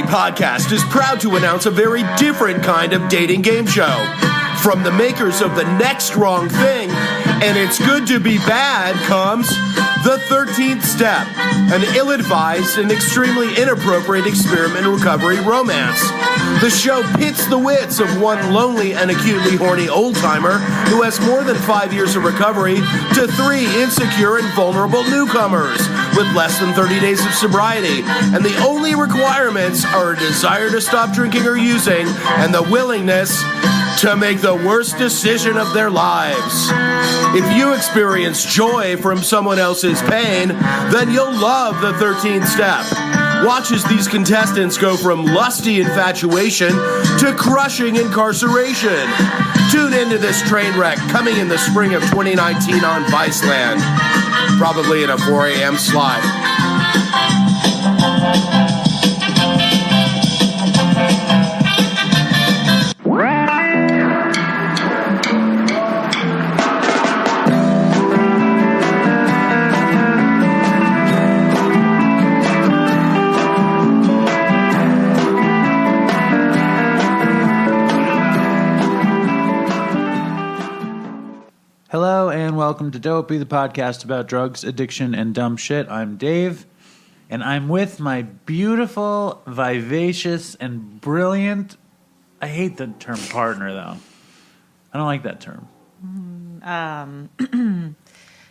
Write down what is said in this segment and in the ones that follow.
Podcast is proud to announce a very different kind of dating game show. From the makers of The Next Wrong Thing and It's Good to Be Bad comes The 13th Step, an ill-advised and extremely inappropriate experiment in recovery romance. The show pits the wits of one lonely and acutely horny old-timer who has more than 5 years of recovery to 3 insecure and vulnerable newcomers with less than 30 days of sobriety, and the only requirements are a desire to stop drinking or using and the willingness to make the worst decision of their lives. If you experience joy from someone else's pain, then you'll love the 13th Step. Watch as these contestants go from lusty infatuation to crushing incarceration. Tune into this train wreck coming in the spring of 2019 on Viceland. Probably in a 4 a.m. slot. Hello and welcome to Dopey, the podcast about drugs, addiction, and dumb shit. I'm Dave, and I'm with my beautiful, vivacious, and brilliant... I hate the term partner, though. I don't like that term.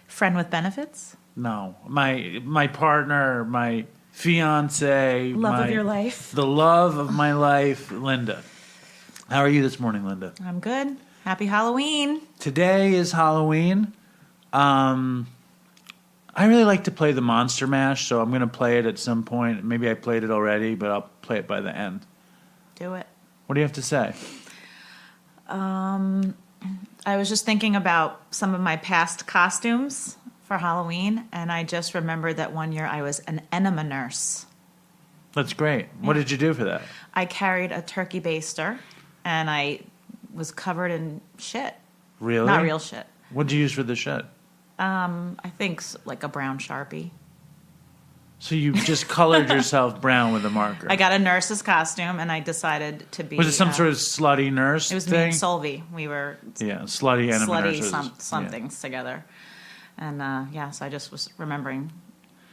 Friend with benefits? No. My partner, my fiance... Love of your life? The love of my life, Linda. How are you this morning, Linda? I'm good. Happy Halloween. Today is Halloween. I really like to play the Monster Mash, so I'm going to play it at some point. Maybe I played it already, but I'll play it by the end. Do it. What do you have to say? I was just thinking about some of my past costumes for Halloween, and I just remembered that one year I was an enema nurse. That's great. What did you do for that? I carried a turkey baster, and I was covered in shit. Really? Not real shit. What did you use for the shit? I think like a brown Sharpie. So you just colored yourself brown with a marker. I got a nurse's costume, and I decided to be... Was it some sort of slutty nurse It was thing? me and Solvi. We were... Yeah, slutty enema nurses. Somethings together. And so I just was remembering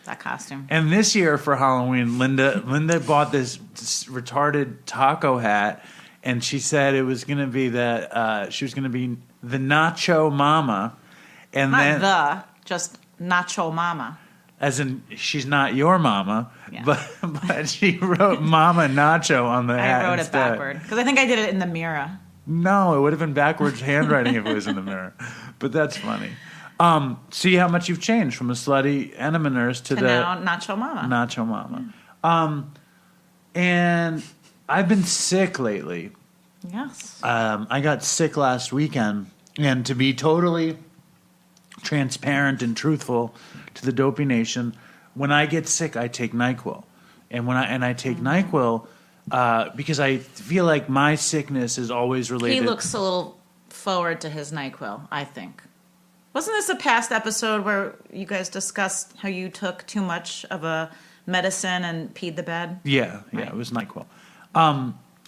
that costume. And this year for Halloween, Linda bought this retarded taco hat, and she said it was going to be she was going to be the Nacho Mama. And just Nacho Mama. As in, she's not your mama, Yeah. but she wrote Mama Nacho on the hat I wrote instead. it backward. Because I think I did it in the mirror. No, it would have been backwards handwriting if it was in the mirror. But that's funny. See how much you've changed from a slutty enema nurse to now Nacho Mama. Nacho Mama. And I've been sick lately. Yes. I got sick last weekend, and to be totally transparent and truthful to the Dopey Nation, when I get sick, I take NyQuil, and I take NyQuil because I feel like my sickness is always related. He looks a little forward to his NyQuil, I think. Wasn't this a past episode where you guys discussed how you took too much of a medicine and peed the bed? Yeah, Right. It was NyQuil.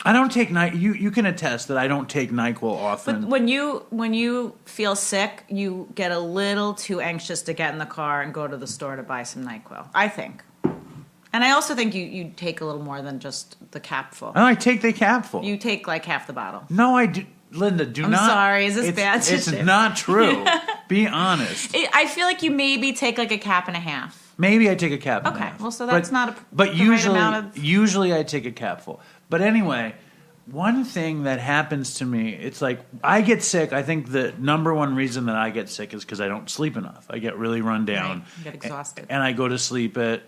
I don't take you can attest that I don't take NyQuil often. But when you feel sick, you get a little too anxious to get in the car and go to the store to buy some NyQuil, I think. And I also think you take a little more than just the capful. I take the capful. You take like half the bottle. No, I do. Linda, do I'm not. sorry, is this bad to It's do? not true. Be honest. I feel like you maybe take like a cap and a half. Maybe I take a cap. Okay, well, so that's not But the usually, right amount of... usually I take a capful. But anyway, one thing that happens to me, it's like I get sick. I think the number one reason that I get sick is because I don't sleep enough. I get really run down. Right, you get exhausted. And I go to sleep at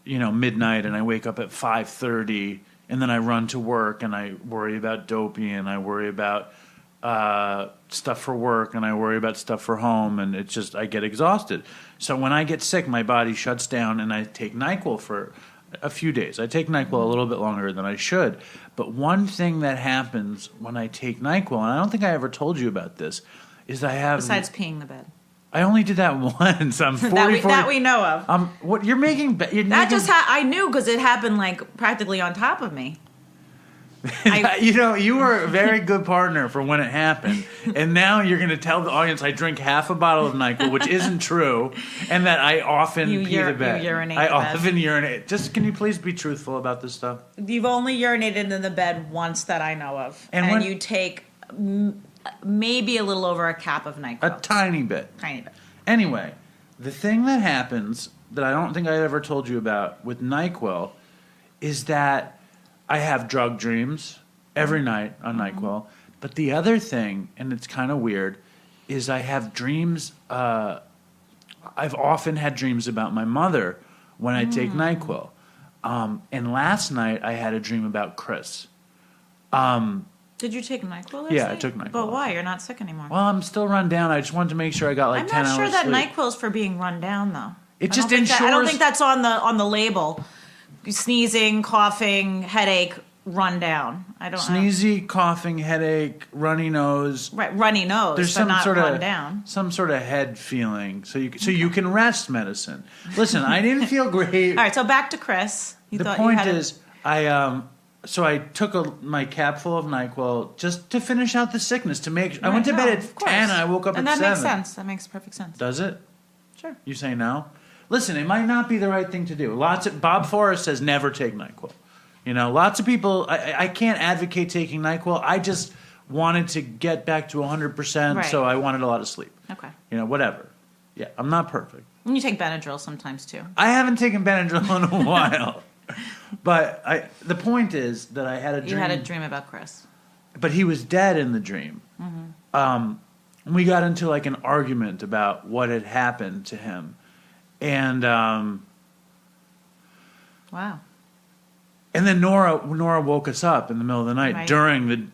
midnight, and I wake up at 5:30, and then I run to work, and I worry about Dopey, and I worry about stuff for work, and I worry about stuff for home, and it's just I get exhausted. So when I get sick, my body shuts down, and I take NyQuil for a few days. I take NyQuil a little bit longer than I should. But one thing that happens when I take NyQuil, and I don't think I ever told you about this, is I have... Besides peeing the bed. I only did that once. I'm 40, that we know of. What you're making? I knew because it happened like practically on top of me. You were a very good partner for when it happened, and now you're going to tell the audience I drink half a bottle of NyQuil, which isn't true, and that I often pee the bed. You urinate. I often urinate. Just can you please be truthful about this stuff? You've only urinated in the bed once that I know of, and you take maybe a little over a cap of NyQuil. A tiny bit. Tiny bit. Anyway, the thing that happens that I don't think I ever told you about with NyQuil is that I have drug dreams every night on NyQuil. But the other thing, and it's kind of weird, is I have dreams. I've often had dreams about my mother when I take NyQuil. And last night I had a dream about Chris. Did you take NyQuil last Yeah, night? I took NyQuil. But why? You're not sick anymore. Well, I'm still run down. I just wanted to make sure I got like 10 hours I'm not sure that sleep. NyQuil's for being run down, though. It just ensures... I don't think that's on the label. Sneezing, coughing, headache, run down. Sneezy, coughing, headache, runny nose. Right, runny nose, There's but some not sort run of down. some sort of head feeling, so you can rest medicine. Listen, I didn't feel great. All right, so back to Chris. The point is, I took my cap full of NyQuil just to finish out the sickness. I went to bed at 10 and I woke up at 7. And that makes sense. That makes perfect sense. Does it? Sure. You say no? Listen, it might not be the right thing to do. Bob Forrest says never take NyQuil. Lots of people. I can't advocate taking NyQuil. I just wanted to get back to 100%, right. So I wanted a lot of sleep. Okay. Whatever. Yeah, I'm not perfect. And you take Benadryl sometimes too. I haven't taken Benadryl in a while. But the point is that I had a dream. You had a dream about Chris. But he was dead in the dream. Mm-hmm. We got into like an argument about what had happened to him. And wow. And then Nora woke us up in the middle of the night right.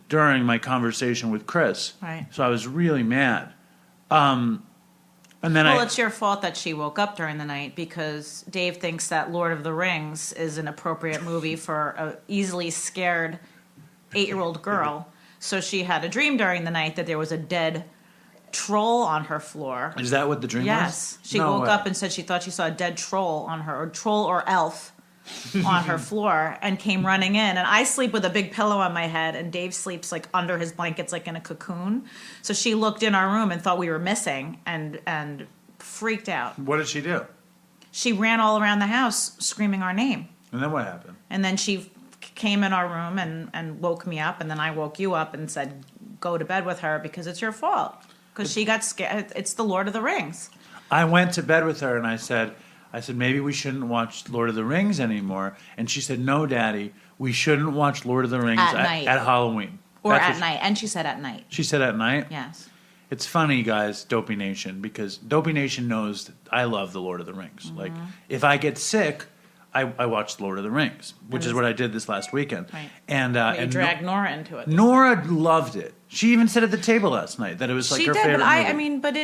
during my conversation with Chris. Right. So I was really mad. And then it's your fault that she woke up during the night because Dave thinks that Lord of the Rings is an appropriate movie for a easily scared 8-year-old girl. So she had a dream during the night that there was a dead troll on her floor. Is that what the dream was? Yes. She woke up and said she thought she saw a dead troll on her, or troll or elf on her floor, and came running in. And I sleep with a big pillow on my head, and Dave sleeps like under his blankets like in a cocoon. So she looked in our room and thought we were missing and freaked out. What did she do? She ran all around the house screaming our name. And then what happened? And then she came in our room and woke me up, and then I woke you up and said, go to bed with her because it's your fault. Because she got scared. It's the Lord of the Rings. I went to bed with her and I said, maybe we shouldn't watch Lord of the Rings anymore. And she said, no, Daddy, we shouldn't watch Lord of the Rings at Halloween. Or at night. And she said at night. She said at night? Yes. It's funny, guys, Dopey Nation, because Dopey Nation knows that I love the Lord of the Rings. Mm-hmm. Like, if I get sick, I watch Lord of the Rings, which is what I did this last weekend. Right. And you dragged Nora into it. Nora loved it. She even said at the table last night that it was like her favorite movie. I mean, but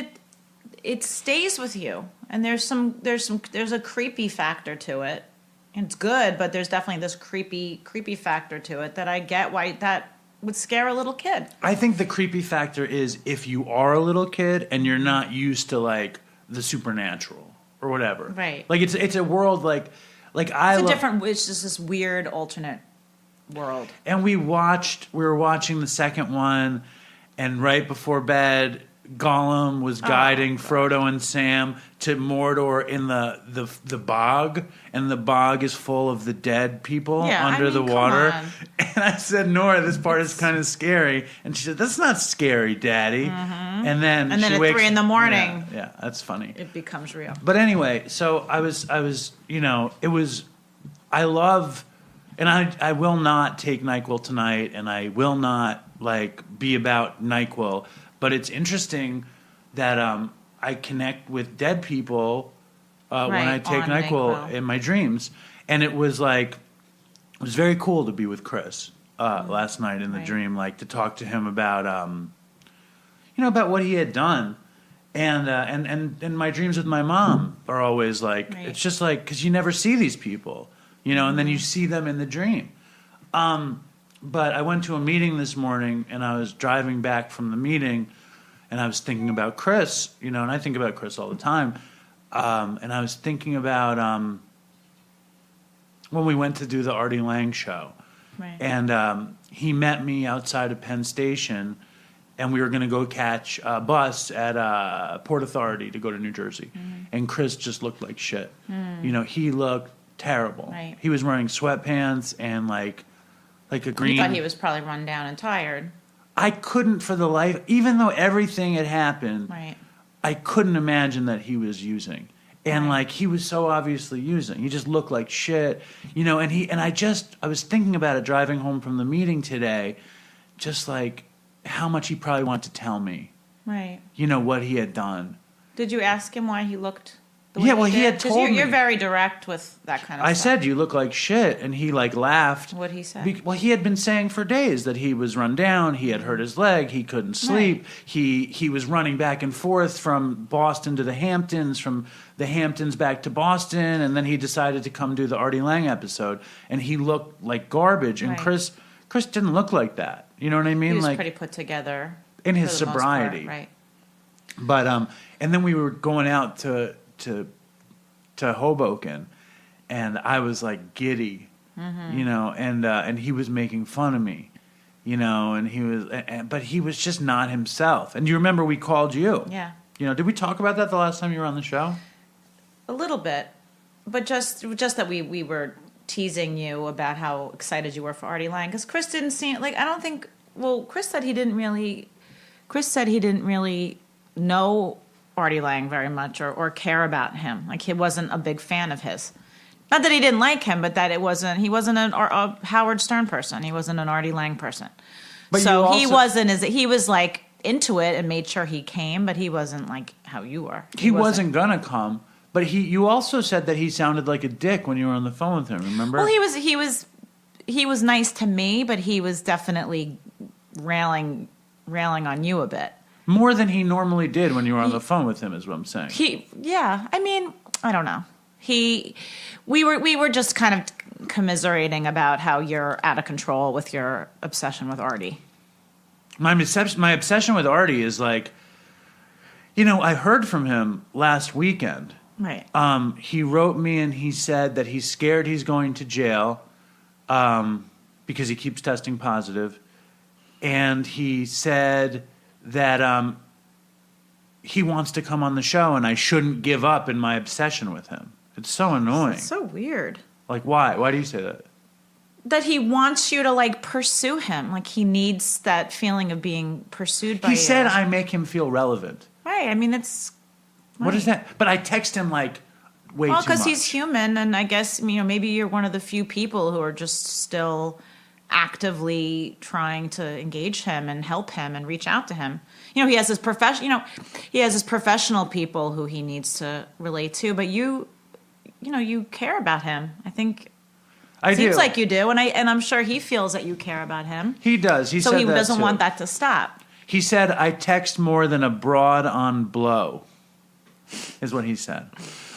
it stays with you, and there's a creepy factor to it. And it's good, but there's definitely this creepy factor to it that I get why that would scare a little kid. I think the creepy factor is if you are a little kid and you're not used to like the supernatural or whatever. Right. Like it's a world like it's just this weird alternate world. And we were watching the second one, and right before bed, Gollum was guiding Frodo and Sam to Mordor in the bog, and the bog is full of the dead people under the water. And I said, Nora, this part is kind of scary. And she said, that's not scary, Daddy. Mm-hmm. And then at 3 in the morning. Yeah, that's funny. It becomes real. But anyway, so I was, I love, and I will not take NyQuil tonight, and I will not be about NyQuil. But it's interesting that I connect with dead people when I take NyQuil in my dreams, and it was very cool to be with Chris last night in the dream, to talk to him about about what he had done, and my dreams with my mom are always it's just because you never see these people, and then you see them in the dream. But I went to a meeting this morning, and I was driving back from the meeting, and I was thinking about Chris, and I think about Chris all the time. And I was thinking about when we went to do the Artie Lang show. Right. And he met me outside of Penn Station, and we were going to go catch a bus at Port Authority to go to New Jersey. And Chris just looked like shit. He looked terrible. Right. He was wearing sweatpants and like a green... You thought he was probably run down and tired. I couldn't for the life... Even though everything had happened, Right. I couldn't imagine that he was using. And Right. he was so obviously using. He just looked like shit. And I was thinking about it driving home from the meeting today, just like how much he probably wanted to tell me. Right. What he had done. Did you ask him why he looked the way Yeah, well, he did? had 'Cause told you're me. very direct with that kind of I stuff. said, "You look like shit," and he laughed. What'd he say? Well, he had been saying for days that he was run down, he had hurt his leg, he couldn't sleep, he was running back and forth from Boston to the Hamptons, from the Hamptons back to Boston, and then he decided to come do the Artie Lang episode, and he looked like garbage. And Right. Chris didn't look like that. You know what I mean? He was pretty put together. in his for the most part, sobriety. right. But and then we were going out to Hoboken, and I was like giddy, and he was making fun of me, and but he was just not himself. And you remember we called you. Yeah. Did we talk about that the last time you were on the show? A little bit, but just that we were teasing you about how excited you were for Artie Lang, because Chris didn't seem like, I don't think, well, Chris said he didn't really know Artie Lang very much or care about him. Like, he wasn't a big fan of his. Not that he didn't like him, but that he wasn't a Howard Stern person. He wasn't an Artie Lang person. But so you also, he was like into it and made sure he came, but he wasn't like how you were. He wasn't gonna come. But you also said that he sounded like a dick when you were on the phone with him. Remember? Well, he was nice to me, but he was definitely railing on you a bit. More than he normally did when you were on the phone with him, is what I'm saying. I mean, I don't know. We were just kind of commiserating about how you're out of control with your obsession with Artie. My obsession with Artie is like, I heard from him last weekend. Right. He wrote me and he said that he's scared he's going to jail because he keeps testing positive. And he said that he wants to come on the show and I shouldn't give up in my obsession with him. It's so annoying. It's so weird. Like, why? Why do you say that? That he wants you to, like, pursue him. Like, he needs that feeling of being pursued by you. He said I make him feel relevant. Right. I mean, it's... What is that? But I text him, like, way too much. Well, because he's human, and I guess, maybe you're one of the few people who are just still actively trying to engage him and help him and reach out to him. He has his professional people who he needs to relate to, but you care about him. I think I seems do. like you do, and I'm sure he feels that you care about him. He does. He so said he that doesn't too. want that to stop. He said, I text more than a broad on blow, is what he said.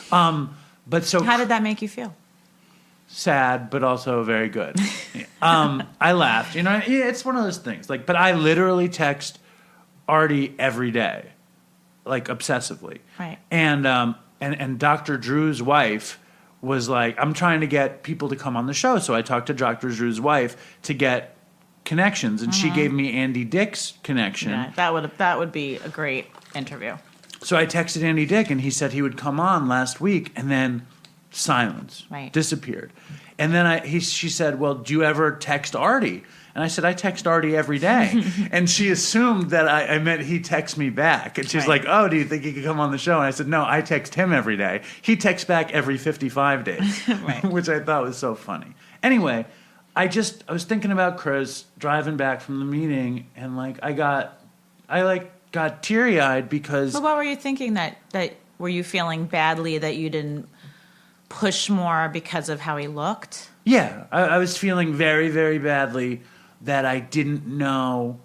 But so How did that make you feel? sad, but also very good. I laughed. It's one of those things. Like, but I literally text Artie every day, like obsessively. Right. And Dr. Drew's wife was like, I'm trying to get people to come on the show. So I talked to Dr. Drew's wife to get connections, and she gave me Andy Dick's connection. Yeah, that would be a great interview. So I texted Andy Dick, and he said he would come on last week, and then silence, Right. disappeared. And then she said, well, do you ever text Artie? And I said, I text Artie every day. And she assumed that I meant he texts me back. And she's Right. like, oh, do you think he could come on the show? And I said, no, I text him every day. He texts back every 55 days, Right. which I thought was so funny. Anyway, I was thinking about Chris driving back from the meeting, and I got teary-eyed because... But what were you thinking that were you feeling badly that you didn't push more because of how he looked? Yeah, I was feeling very, very badly that I didn't know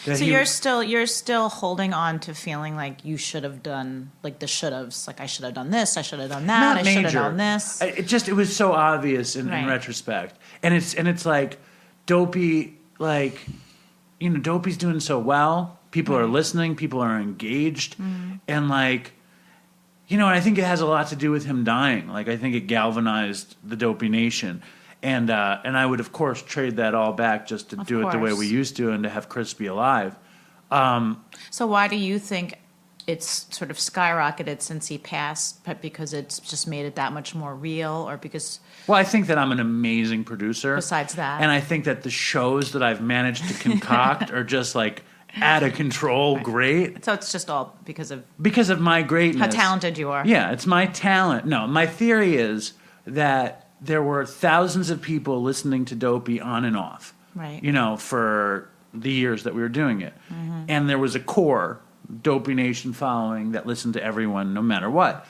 that So you're still holding on to feeling like you should have done, like the should-haves, like I should have done this, I should have done that, Not I should have major. done this. It was so obvious in Right. retrospect, and it's like Dopey, Dopey's doing so well, People are listening. People are engaged. And like, you know, and I think it has a lot to do with him dying. Like, I think it galvanized the Dopey Nation. And I would, of course, trade that all back just to do it the way we used to and to have Chris be alive. So why do you think it's sort of skyrocketed since he passed? Because it's just made it that much more real, or because... Well, I think that I'm an amazing producer. Besides that. And I think that the shows that I've managed to concoct are just like out of control, great. So it's just all because of my greatness. how talented you are. Yeah, it's my talent. No, my theory is that there were thousands of people listening to Dopey on and off. Right. You know, for the years that we were doing it. And there was a core Dopey Nation following that listened to everyone no matter what.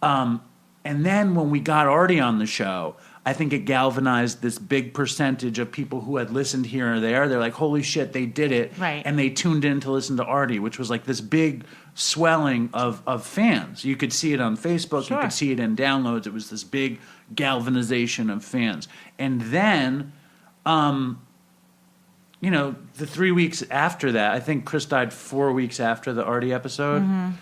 And then when we got Artie on the show, I think it galvanized this big percentage of people who had listened here or there. They're like, holy shit, they did it. Right. And they tuned in to listen to Artie, which was like this big swelling of fans. You could see it on Facebook. Sure. You could see it in downloads. It was this big galvanization of fans. And then, you know, the 3 weeks after that, I think Chris died 4 weeks after the Artie episode.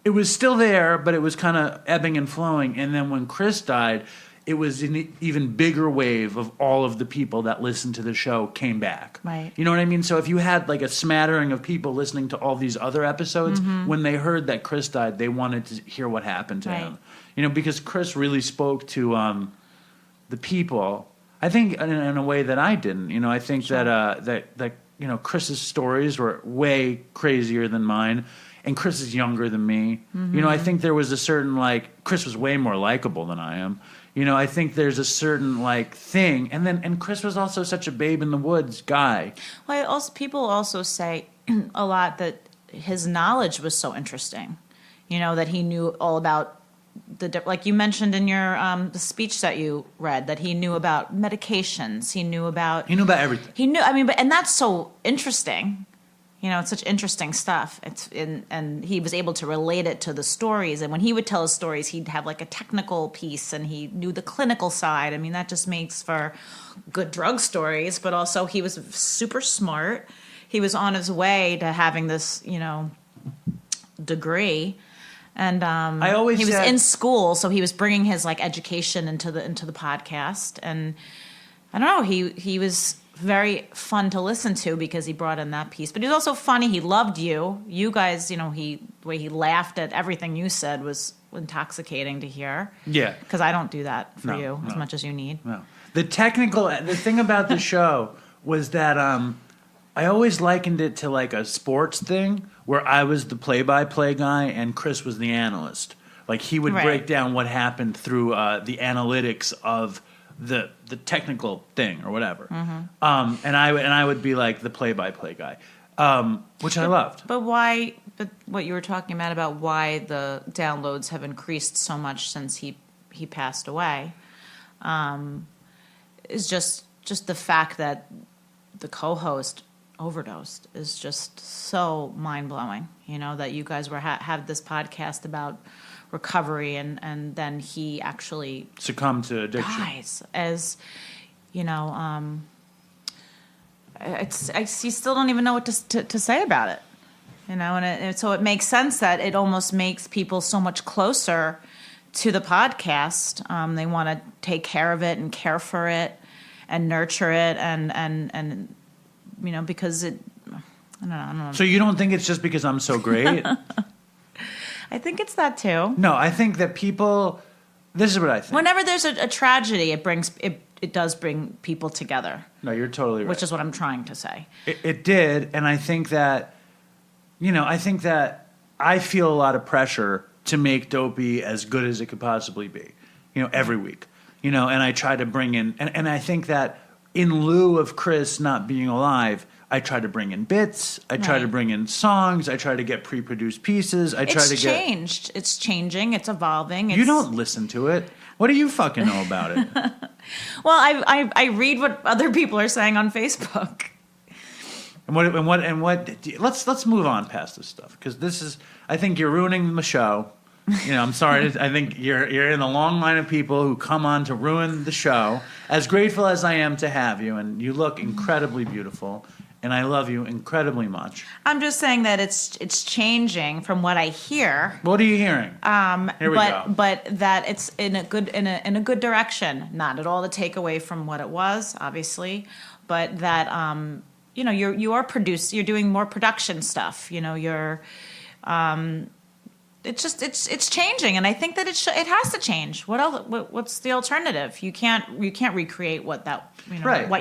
It was still there, but it was kind of ebbing and flowing. And then when Chris died, it was an even bigger wave of all of the people that listened to the show came back. Right. You know what I mean? So if you had like a smattering of people listening to all these other episodes, when they heard that Chris died, they wanted to hear what happened to him. You know, because Chris really spoke to the people. I think in a way that I didn't. You know, I think that you know, Chris's stories were way crazier than mine. And Chris is younger than me. You know, I think there was a certain, like, Chris was way more likable than I am. You know, I think there's a certain, like, thing. And Chris was also such a babe in the woods guy. Well, people also say a lot that his knowledge was so interesting. You know, that he knew all about like you mentioned in your the speech that you read, that he knew about medications. He knew about everything. And that's so interesting. You know, it's such interesting stuff. And he was able to relate it to the stories. And when he would tell his stories, he'd have like a technical piece, and he knew the clinical side. I mean, that just makes for good drug stories. But also, he was super smart. He was on his way to having this, you know, degree. And he was in school, so he was bringing his like education into the podcast. And I don't know, he was very fun to listen to because he brought in that piece. But he was also funny. He loved you. You guys, you know, the way he laughed at everything you said was intoxicating to hear. Yeah. Because I don't do that for you as much as you need. No. The thing about the show was that I always likened it to like a sports thing where I was the play-by-play guy and Chris was the analyst. Like he would break down what happened through the analytics of the technical thing or whatever. And I would be like the play-by-play guy, which I loved. But what you were talking about why the downloads have increased so much since he passed away, is just the fact that the co-host overdosed is just so mind-blowing. You know, that you guys have this podcast about recovery, and then he actually succumbed to addiction. Dies, as you know, I still don't even know what to say about it. You know, and so it makes sense that it almost makes people so much closer to the podcast. They want to take care of it and care for it and nurture it, and you know, because I don't know. So you don't think it's just because I'm so great? I think it's that too. No, I think that people. This is what I think. Whenever there's a tragedy, it does bring people together. No, you're totally right. Which is what I'm trying to say. It did, and I think that, you know, I feel a lot of pressure to make Dopey as good as it could possibly be, you know, every week, you know, and I try to bring in, and I think that in lieu of Chris not being alive, I try to bring in bits. I try to bring in songs. I try to get pre-produced pieces. It's changed. It's changing. It's evolving. You don't listen to it. What do you fucking know about it? Well, I read what other people are saying on Facebook. And what? Let's move on past this stuff, because this is. I think you're ruining the show. You know, I'm sorry. I think you're in a long line of people who come on to ruin the show. As grateful as I am to have you, and you look incredibly beautiful. and I love you incredibly much. I'm just saying that it's changing from what I hear. What are you hearing? Here we go. But that it's in a good direction. Not at all to take away from what it was, obviously, but that you're doing more production stuff. You're it's changing, and I think that it has to change. What else? What's the alternative? You can't recreate what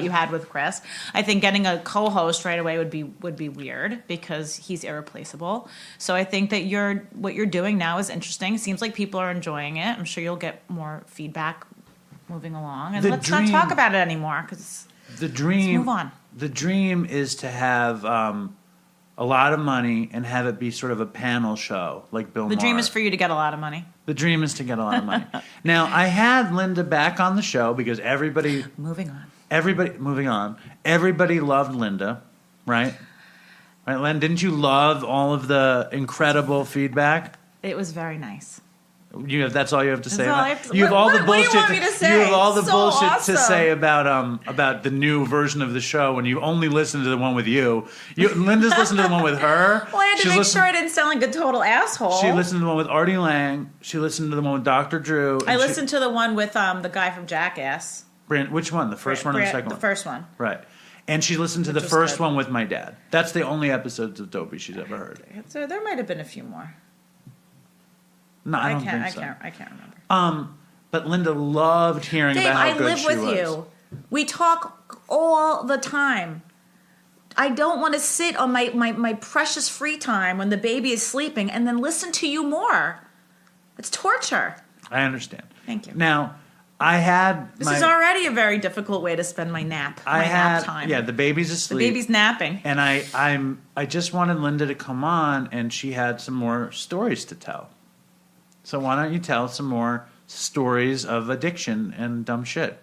you had with Chris. I think getting a co-host right away would be weird because he's irreplaceable. So I think that what you're doing now is interesting. Seems like people are enjoying it. I'm sure you'll get more feedback moving along. And let's not talk about it anymore because let's move on. The dream is to have a lot of money and have it be sort of a panel show like Bill Maher. The dream is for you to get a lot of money. The dream is to get a lot of money. Now, I had Linda back on the show because everybody... Moving on. Everybody loved Linda, right? Right, Len? Didn't you love all of the incredible feedback? It was very nice. That's all you have to say. You have all the bullshit. What do you want me to say? You have all the bullshit awesome. to say about the new version of the show when you only listen to the one with you. Linda's listened to the one with her. Well, I had to make sure I didn't sound like a total asshole. She listened to the one with Artie Lang. She listened to the one with Dr. Drew. I listened to the one with the guy from Jackass. Which one? The first one or the second one? The first one. Right. And she listened to the first one with my dad. That's the only episodes of Dopey she's ever heard. So there might have been a few more. No, I don't think so. I can't remember. But Linda loved hearing about how good she was. Dave, I live with you. We talk all the time. I don't want to sit on my precious free time when the baby is sleeping and then listen to you more. It's torture. I understand. Thank you. Now, I had This is already a very difficult way to spend my nap. Nap time. Yeah, the baby's asleep. The baby's napping. And I just wanted Linda to come on, and she had some more stories to tell. So why don't you tell some more stories of addiction and dumb shit?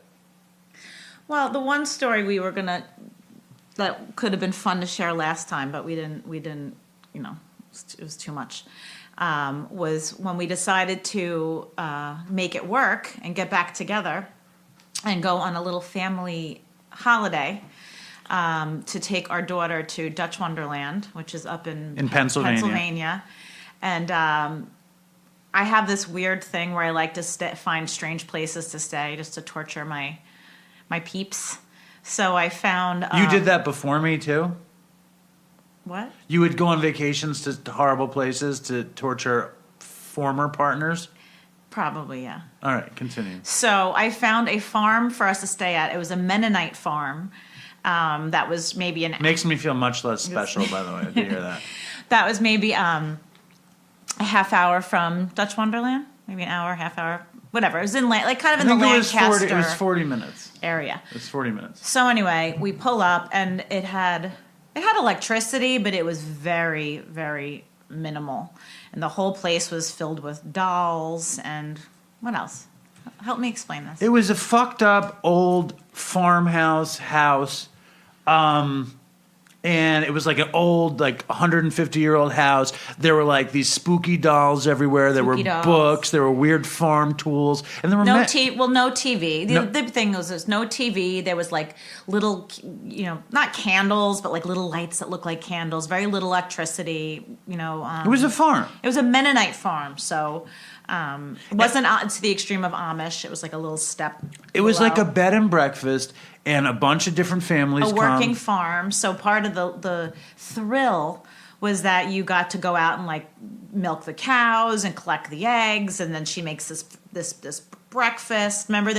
Well, the one story that could have been fun to share last time, but we didn't, it was too much, was when we decided to make it work and get back together and go on a little family holiday to take our daughter to Dutch Wonderland, which is up in Pennsylvania. And I have this weird thing where I like to find strange places to stay just to torture my peeps. So I found... you did that before me, too? What? You would go on vacations to horrible places to torture former partners? Probably, yeah. All right, continue. So I found a farm for us to stay at. It was a Mennonite farm that was maybe an... Makes me feel much less special, by the way, to hear that. That was maybe... a half hour from Dutch Wonderland, maybe an hour, half hour, whatever. It was in kind of in the Lancaster. It was 40 minutes area. It was 40 minutes. So anyway, we pull up and it had electricity, but it was very, very minimal, and the whole place was filled with dolls and what else? Help me explain this. It was a fucked up old farmhouse house. And it was like an old, 150-year-old house. There were these spooky dolls everywhere. There were books. There were weird farm tools, and there were no TV. The thing was, there's no TV. There was little, not candles, but little lights that look like candles. Very little electricity. It was a farm. It was a Mennonite farm, so it wasn't to the extreme of Amish. It was like a little step. It was like a bed and breakfast. And a bunch of different families a working farm. So part of the thrill was that you got to go out and milk the cows and collect the eggs, and then she makes this breakfast. Remember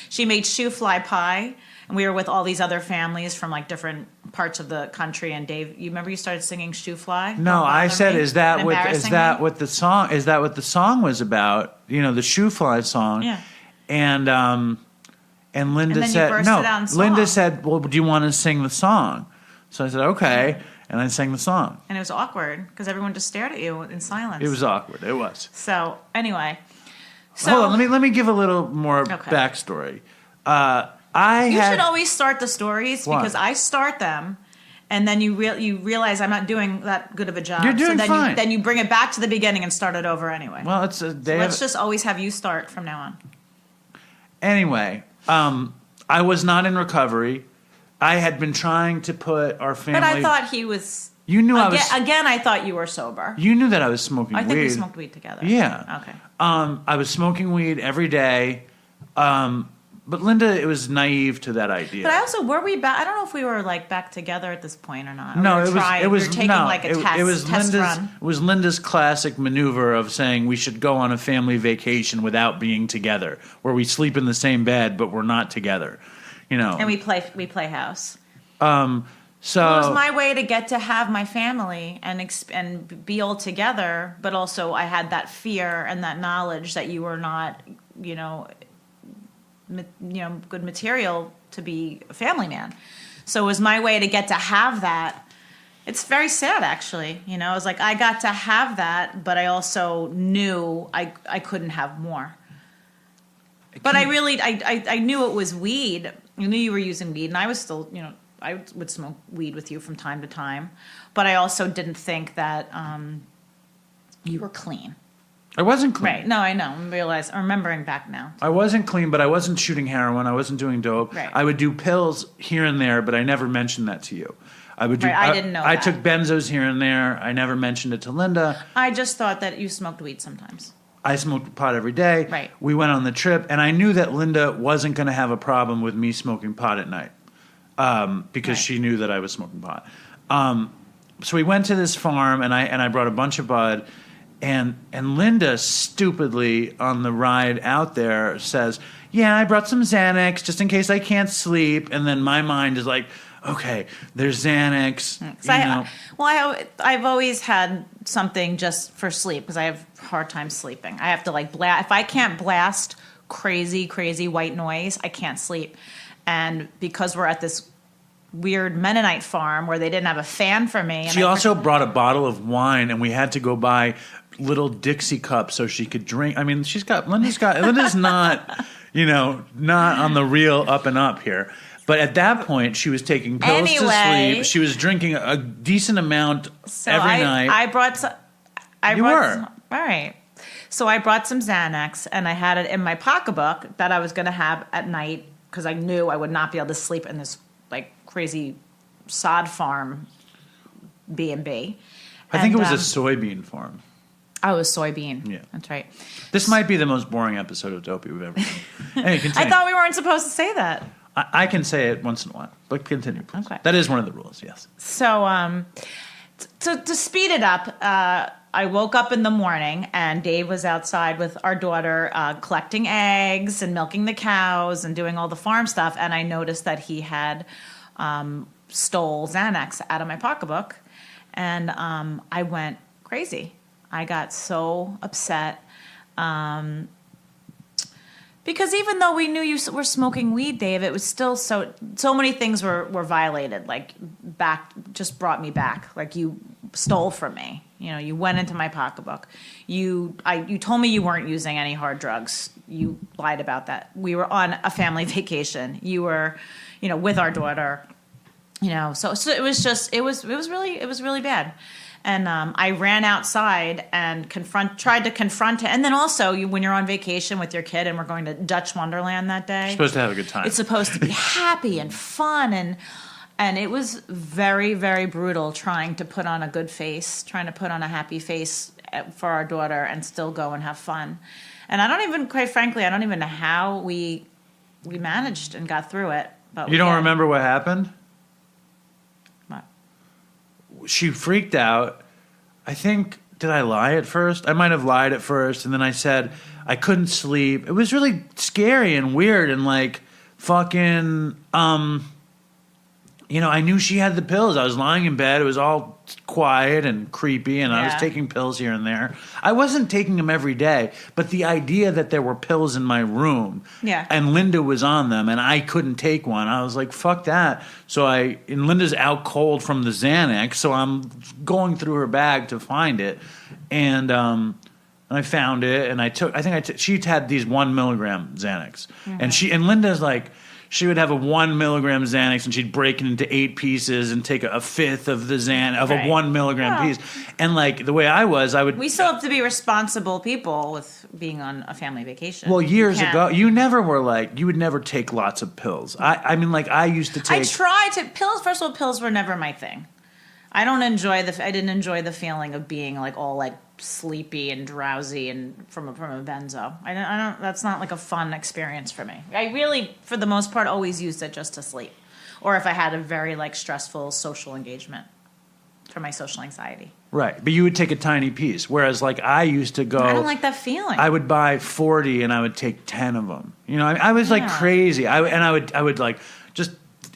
she made shoe fly pie, and we were with all these other families from different parts of the country. And Dave, you remember you started singing shoe fly? No, I said, is that what the song was about? The shoe fly song. Yeah. And Linda said, no. Linda said, well, do you want to sing the song? So I said, okay. And I sang the song. And it was awkward because everyone just stared at you in silence. It was awkward. It was. So anyway. Hold on. Let me give a little more backstory. You should always start the stories because I start them. And then you realize I'm not doing that good of a job. You're doing fine. Then you bring it back to the beginning and start it over anyway. Well, let's just always have you start from now on. Anyway. I was not in recovery. I had been trying to put our family. But I thought he was. You knew I was. Again, I thought you were sober. You knew that I was smoking weed. I think we smoked weed together. Yeah. Okay. I was smoking weed every day. But Linda, it was naive to that idea. But I also, were we back? I don't know if we were like back together at this point or not. No, it was taking like a test. It was test Linda's. run. It was Linda's classic maneuver of saying we should go on a family vacation without being together, where we sleep in the same bed but we're not together. And we play house. So it was my way to get to have my family and be all together, but also I had that fear and that knowledge that you were not, good material to be a family man. So it was my way to get to have that. It's very sad, actually. It was like I got to have that, but I also knew I couldn't have more. But I knew it was weed. I knew you were using weed, and I was still, I would smoke weed with you from time to time. But I also didn't think that you were clean. I wasn't clean. Right. No, I know. I'm remembering back now. I wasn't clean, but I wasn't shooting heroin. I wasn't doing dope. Right. I would do pills here and there, but I never mentioned that to you. I would do. Right, I didn't know I that. took benzos here and there. I never mentioned it to Linda. I just thought that you smoked weed sometimes. I smoked pot every day. Right. We went on the trip, and I knew that Linda wasn't going to have a problem with me smoking pot at night because she knew that I was smoking pot. So we went to this farm, and I brought a bunch of bud, and Linda stupidly on the ride out there says, "Yeah, I brought some Xanax just in case I can't sleep," and then my mind is like, okay, there's Xanax. I've always had something just for sleep because I have a hard time sleeping. I have to blast. If I can't blast crazy, crazy white noise, I can't sleep. And because we're at this weird Mennonite farm where they didn't have a fan for me. She also brought a bottle of wine, and we had to go buy little Dixie cups so she could drink. I mean, Linda's not, not on the real up and up here. But at that point, she was taking pills to sleep. She was drinking a decent amount every night. All right. So I brought some Xanax, and I had it in my pocketbook that I was going to have at night because I knew I would not be able to sleep in this crazy sod farm B&B. I think it was a soybean farm. Oh, it was soybean. Yeah. That's right. This might be the most boring episode of Dopey we've ever done. Anyway, continue. I thought we weren't supposed to say that. I can say it once in a while, but continue, please. Okay. That is one of the rules, yes. So, to speed it up, I woke up in the morning and Dave was outside with our daughter collecting eggs and milking the cows and doing all the farm stuff. And I noticed that he had stole Xanax out of my pocketbook. And I went crazy. I got so upset. Because even though we knew you were smoking weed, Dave, it was still so many things were violated. Just brought me back. You stole from me. You went into my pocketbook. You told me you weren't using any hard drugs. You lied about that. We were on a family vacation. You were, with our daughter. So it was really bad. And I ran outside and tried to confront him. And then also, when you're on vacation with your kid and we're going to Dutch Wonderland that day. You're supposed to have a good time. It's supposed to be happy and fun. And it was very, very brutal trying to put on a good face, trying to put on a happy face for our daughter and still go and have fun. And quite frankly, I don't even know how we managed and got through it. But you don't remember what happened? She freaked out. I think, did I lie at first? I might have lied at first, and then I said I couldn't sleep. It was really scary and weird and fucking, I knew she had the pills. I was lying in bed. It was all quiet and creepy, and I was taking pills here and there. I wasn't taking them every day, but the idea that there were pills in my room and Linda was on them and I couldn't take one, I was like, fuck that. So and Linda's out cold from the Xanax, so I'm going through her bag to find it. And And I found it, and she had these 1 milligram Xanax. And Linda's like, she would have a 1 milligram Xanax, and she'd break it into 8 pieces and take a fifth of the a 1 milligram piece. And like the way I would. We still have to be responsible people with being on a family vacation. Well, years ago, you never were like, you would never take lots of pills. I mean, like I used to take. I tried to pills. First of all, pills were never my thing. I didn't enjoy the feeling of being like all like sleepy and drowsy and from a benzo. I don't. That's not like a fun experience for me. I really, for the most part, always used it just to sleep, or if I had a very like stressful social engagement for my social anxiety. Right, but you would take a tiny piece, whereas like I used to go. I don't like that feeling. I would buy 40 and I would take 10 of them. You know, I was like crazy. I would like just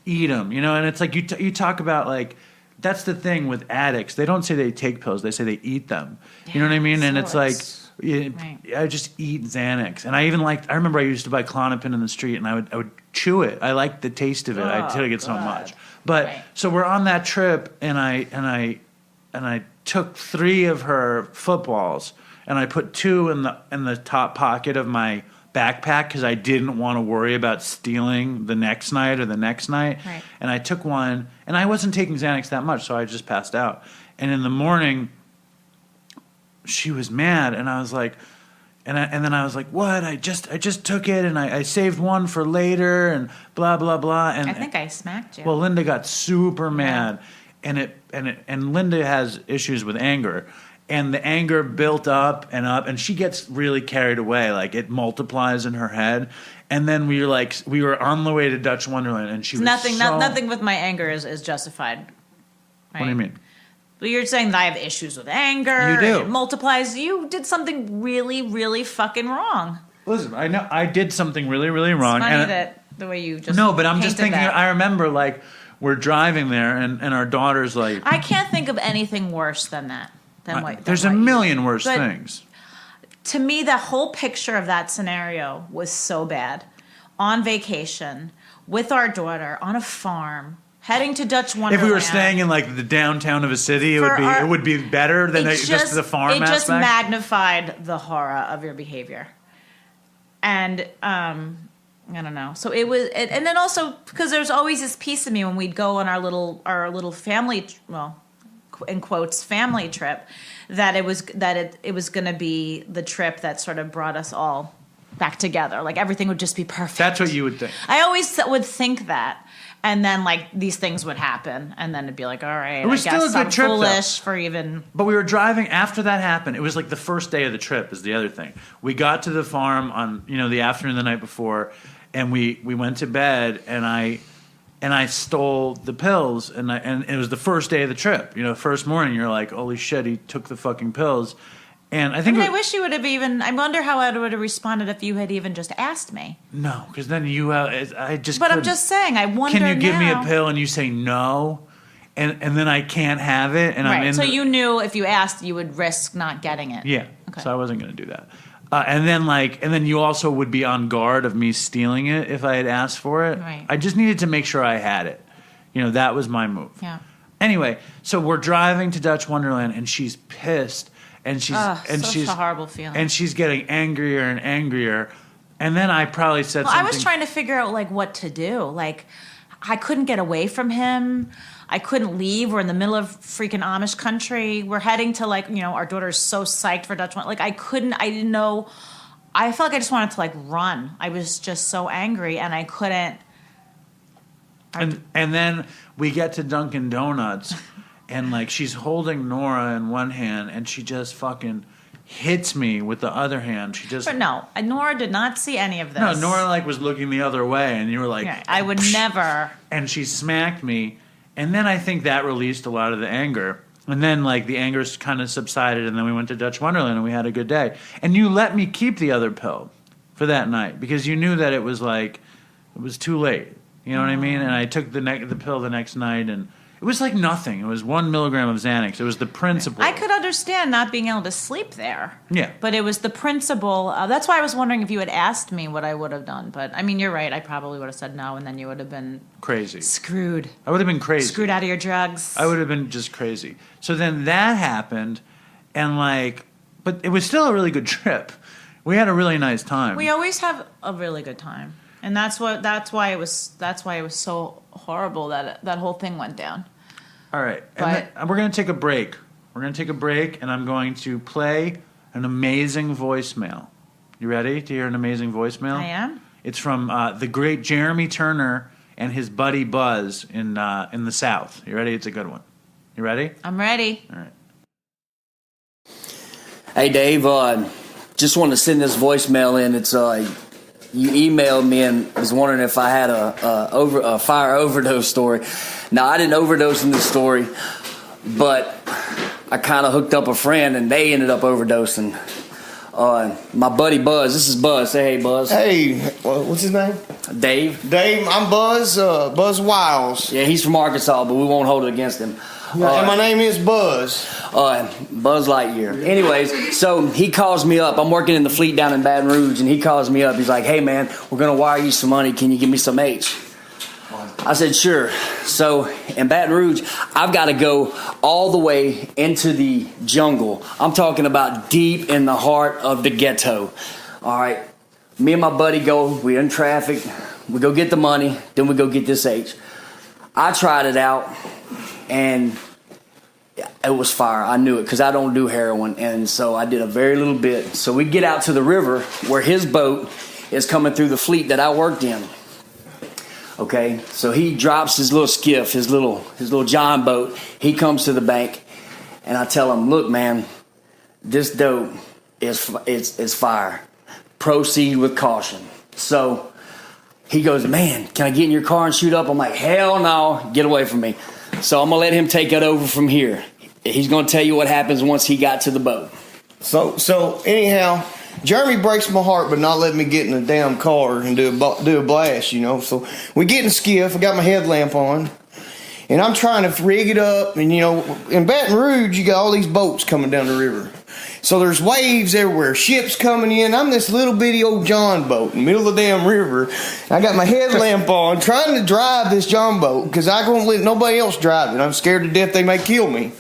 eat them. You know, and it's like you talk about like. That's the thing with addicts. They don't say they take pills. They say they eat them. You know what I mean? And it's like, I just eat Xanax. And I remember I used to buy Klonopin in the street, and I would chew it. I liked the taste of it. I took it so much. But so we're on that trip, and I took 3 of her footballs, and I put 2 in the top pocket of my backpack because I didn't want to worry about stealing the next night or the next night. Right. And I took one, and I wasn't taking Xanax that much, so I just passed out. And in the morning, she was mad, and I was like, and then I was like, what? I just took it, and I saved one for later, and blah blah blah. And I think I smacked you. Well, Linda got super mad, and Linda has issues with anger. And the anger built up, and she gets really carried away. Like, it multiplies in her head. And then we were on the way to Dutch Wonderland, and she was nothing with my anger is justified. Right? What do you mean? Well, you're saying that I have issues with anger. You do. It multiplies. You did something really, really fucking wrong. Listen, I know I did something really, really wrong. It's funny that the way you just No, but I'm just thinking, that. I remember, like, we're driving there, and our daughter's like... I can't think of anything worse than that. There's a million worse things. To me, the whole picture of that scenario was so bad. On vacation, with our daughter, on a farm, heading to Dutch Wonderland. If we were staying in like the downtown of a city, it would be better than just the farm aspect. It just magnified the horror of your behavior. And I don't know. So it was, and then also because there's always this piece of me when we'd go on our little family, in quotes, family trip, that it was going to be the trip that sort of brought us all back together. Like everything would just be perfect. That's what you would think. I always would think that, and then like these things would happen, and then it'd be like, all right, it was I still guess a good I'm trip, foolish for even. But we were driving after that happened. It was like the first day of the trip. Is the other thing. We got to the farm on the afternoon the night before, and we went to bed, and I stole the pills, and it was the first day of the trip. First morning, you're like, holy shit, he took the fucking pills. And I think I wish you would have even. I wonder how I would have responded if you had even just asked me. No, because then I just. But I'm just saying. I wonder. Can you give me a pill? And you say no, and then I can't have it. And right. I'm in. So you knew if you asked, you would risk not getting it. Yeah. Okay. So I wasn't going to do that. And then you also would be on guard of me stealing it if I had asked for it. Right. I just needed to make sure I had it. That was my move. Yeah. Anyway, so we're driving to Dutch Wonderland, and she's pissed, and she's such a horrible feeling, and she's getting angrier and angrier. And then I probably said something. I was trying to figure out like what to do. Like I couldn't get away from him. I couldn't leave. We're in the middle of freaking Amish country. We're heading to our daughter's so psyched for Dutch Wonderland. Like I didn't know. I felt like I just wanted to run. I was just so angry, and I couldn't. And then we get to Dunkin' Donuts, and she's holding Nora in one hand, and she just fucking hits me with the other hand. She just. But no, Nora did not see any of this. No, Nora was looking the other way, and you were like, yeah, I would never. And she smacked me, and then I think that released a lot of the anger. And then the anger kind of subsided, and then we went to Dutch Wonderland, and we had a good day. And you let me keep the other pill for that night because you knew that it was it was too late. You know what I mean? And I took the pill the next night, and it was like nothing. It was 1 milligram of Xanax. It was the principle. I could understand not being able to sleep there. Yeah. But it was the principle. That's why I was wondering if you had asked me what I would have done. But, I mean, you're right. I probably would have said no, and then you would have been... Crazy. Screwed. I would have been crazy. Screwed out of your drugs. I would have been just crazy. So then that happened, and But it was still a really good trip. We had a really nice time. We always have a really good time, and that's why it was so horrible that whole thing went down. All right, and we're going to take a break. We're going to take a break, and I'm going to play an amazing voicemail. You ready to hear an amazing voicemail? I am. It's from the great Jeremy Turner and his buddy Buzz in the South. You ready? It's a good one. You ready? I'm ready. All right. Hey, Dave. Just wanted to send this voicemail in. It's you emailed me and was wondering if I had a fire overdose story. Now, I didn't overdose in this story, but I kind of hooked up a friend and they ended up overdosing. My buddy Buzz. This is Buzz. Say hey, Buzz. Hey, what's his name? Dave. Dave, I'm Buzz. Buzz Wiles. Yeah, he's from Arkansas, but we won't hold it against him. And my name is Buzz. Buzz Lightyear. Anyways, so he calls me up. I'm working in the fleet down in Baton Rouge, and he calls me up. He's like, hey, man, we're going to wire you some money. Can you give me some H? I said, sure. So in Baton Rouge, I've got to go all the way into the jungle. I'm talking about deep in the heart of the ghetto. All right. Me and my buddy go. We're in traffic. We go get the money. Then we go get this H. I tried it out, and it was fire. I knew it because I don't do heroin, and so I did a very little bit. So we get out to the river where his boat is coming through the fleet that I worked in. Okay, so he drops his little skiff, his little John boat. He comes to the bank, and I tell him, look, man, this dope is fire. Proceed with caution. So he goes, man, can I get in your car and shoot up? I'm like, hell no, get away from me. So I'm going to let him take it over from here. He's going to tell you what happens once he got to the boat. So anyhow, Jeremy breaks my heart, but not letting me get in the damn car and do a blast, you know. So we get in the skiff. I got my headlamp on, and I'm trying to rig it up. And, you know, in Baton Rouge, you got all these boats coming down the river. So there's waves everywhere, ships coming in. I'm this little bitty old John boat in the middle of the damn river. I got my headlamp on, trying to drive this John boat because I won't let nobody else drive it. I'm scared to death they may kill me.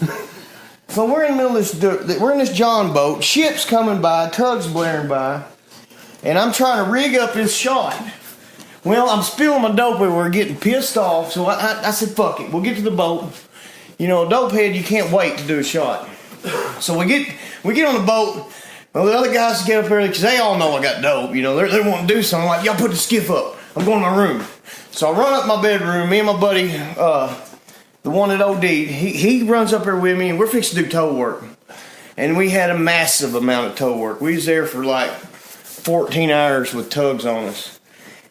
So we're in the middle of this. We're in this John boat. Ships coming by, tugs blaring by, and I'm trying to rig up this shot. Well, I'm spilling my dope everywhere, getting pissed off. So I said, "Fuck it, we'll get to the boat." You know, a dope head, you can't wait to do a shot. So we get on the boat. Well, the other guys get up there because they all know I got dope. You know, they want to do something. I'm like, y'all put the skiff up. I'm going to my room. So I run up my bedroom. Me and my buddy, the one that OD'd, he runs up there with me, and we're fixing to do tow work. And we had a massive amount of tow work. We was there for like 14 hours with tugs on us.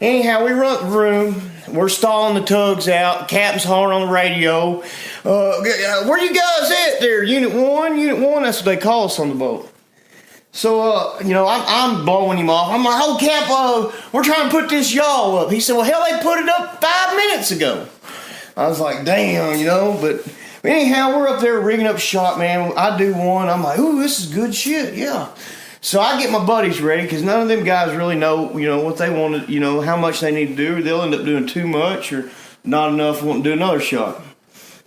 Anyhow, we run up the room. We're stalling the tugs out. Captain's hollering on the radio. Where you guys at there? Unit 1? Unit 1? That's what they call us on the boat. So, you know, I'm blowing him off. I'm like, oh, Cap, we're trying to put this yawl up. He said, well, hell, they put it up 5 minutes ago. I was like, damn, you know, but anyhow, we're up there rigging up shot, man. I do one. I'm like, ooh, this is good shit, yeah. So I get my buddies ready because none of them guys really know, you know, what they want to, you know, how much they need to do. They'll end up doing too much or not enough, wanting to do another shot.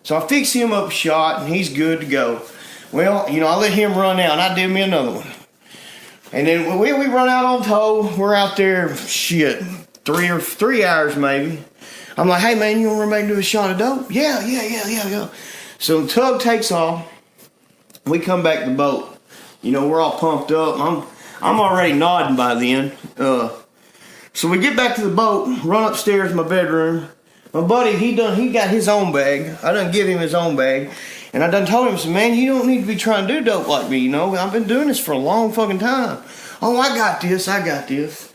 So I fix him up a shot, and he's good to go. Well, you know, I let him run out, and I did me another one. And then we run out on tow. We're out there, shit, 3 hours maybe. I'm like, hey, man, you want to make do a shot of dope? Yeah. So the tug takes off. We come back to the boat. You know, we're all pumped up. I'm already nodding by then. So we get back to the boat, run upstairs to my bedroom. My buddy, he got his own bag. I done give him his own bag. And I done told him, I said, man, you don't need to be trying to do dope like me, you know. I've been doing this for a long fucking time. Oh, I got this.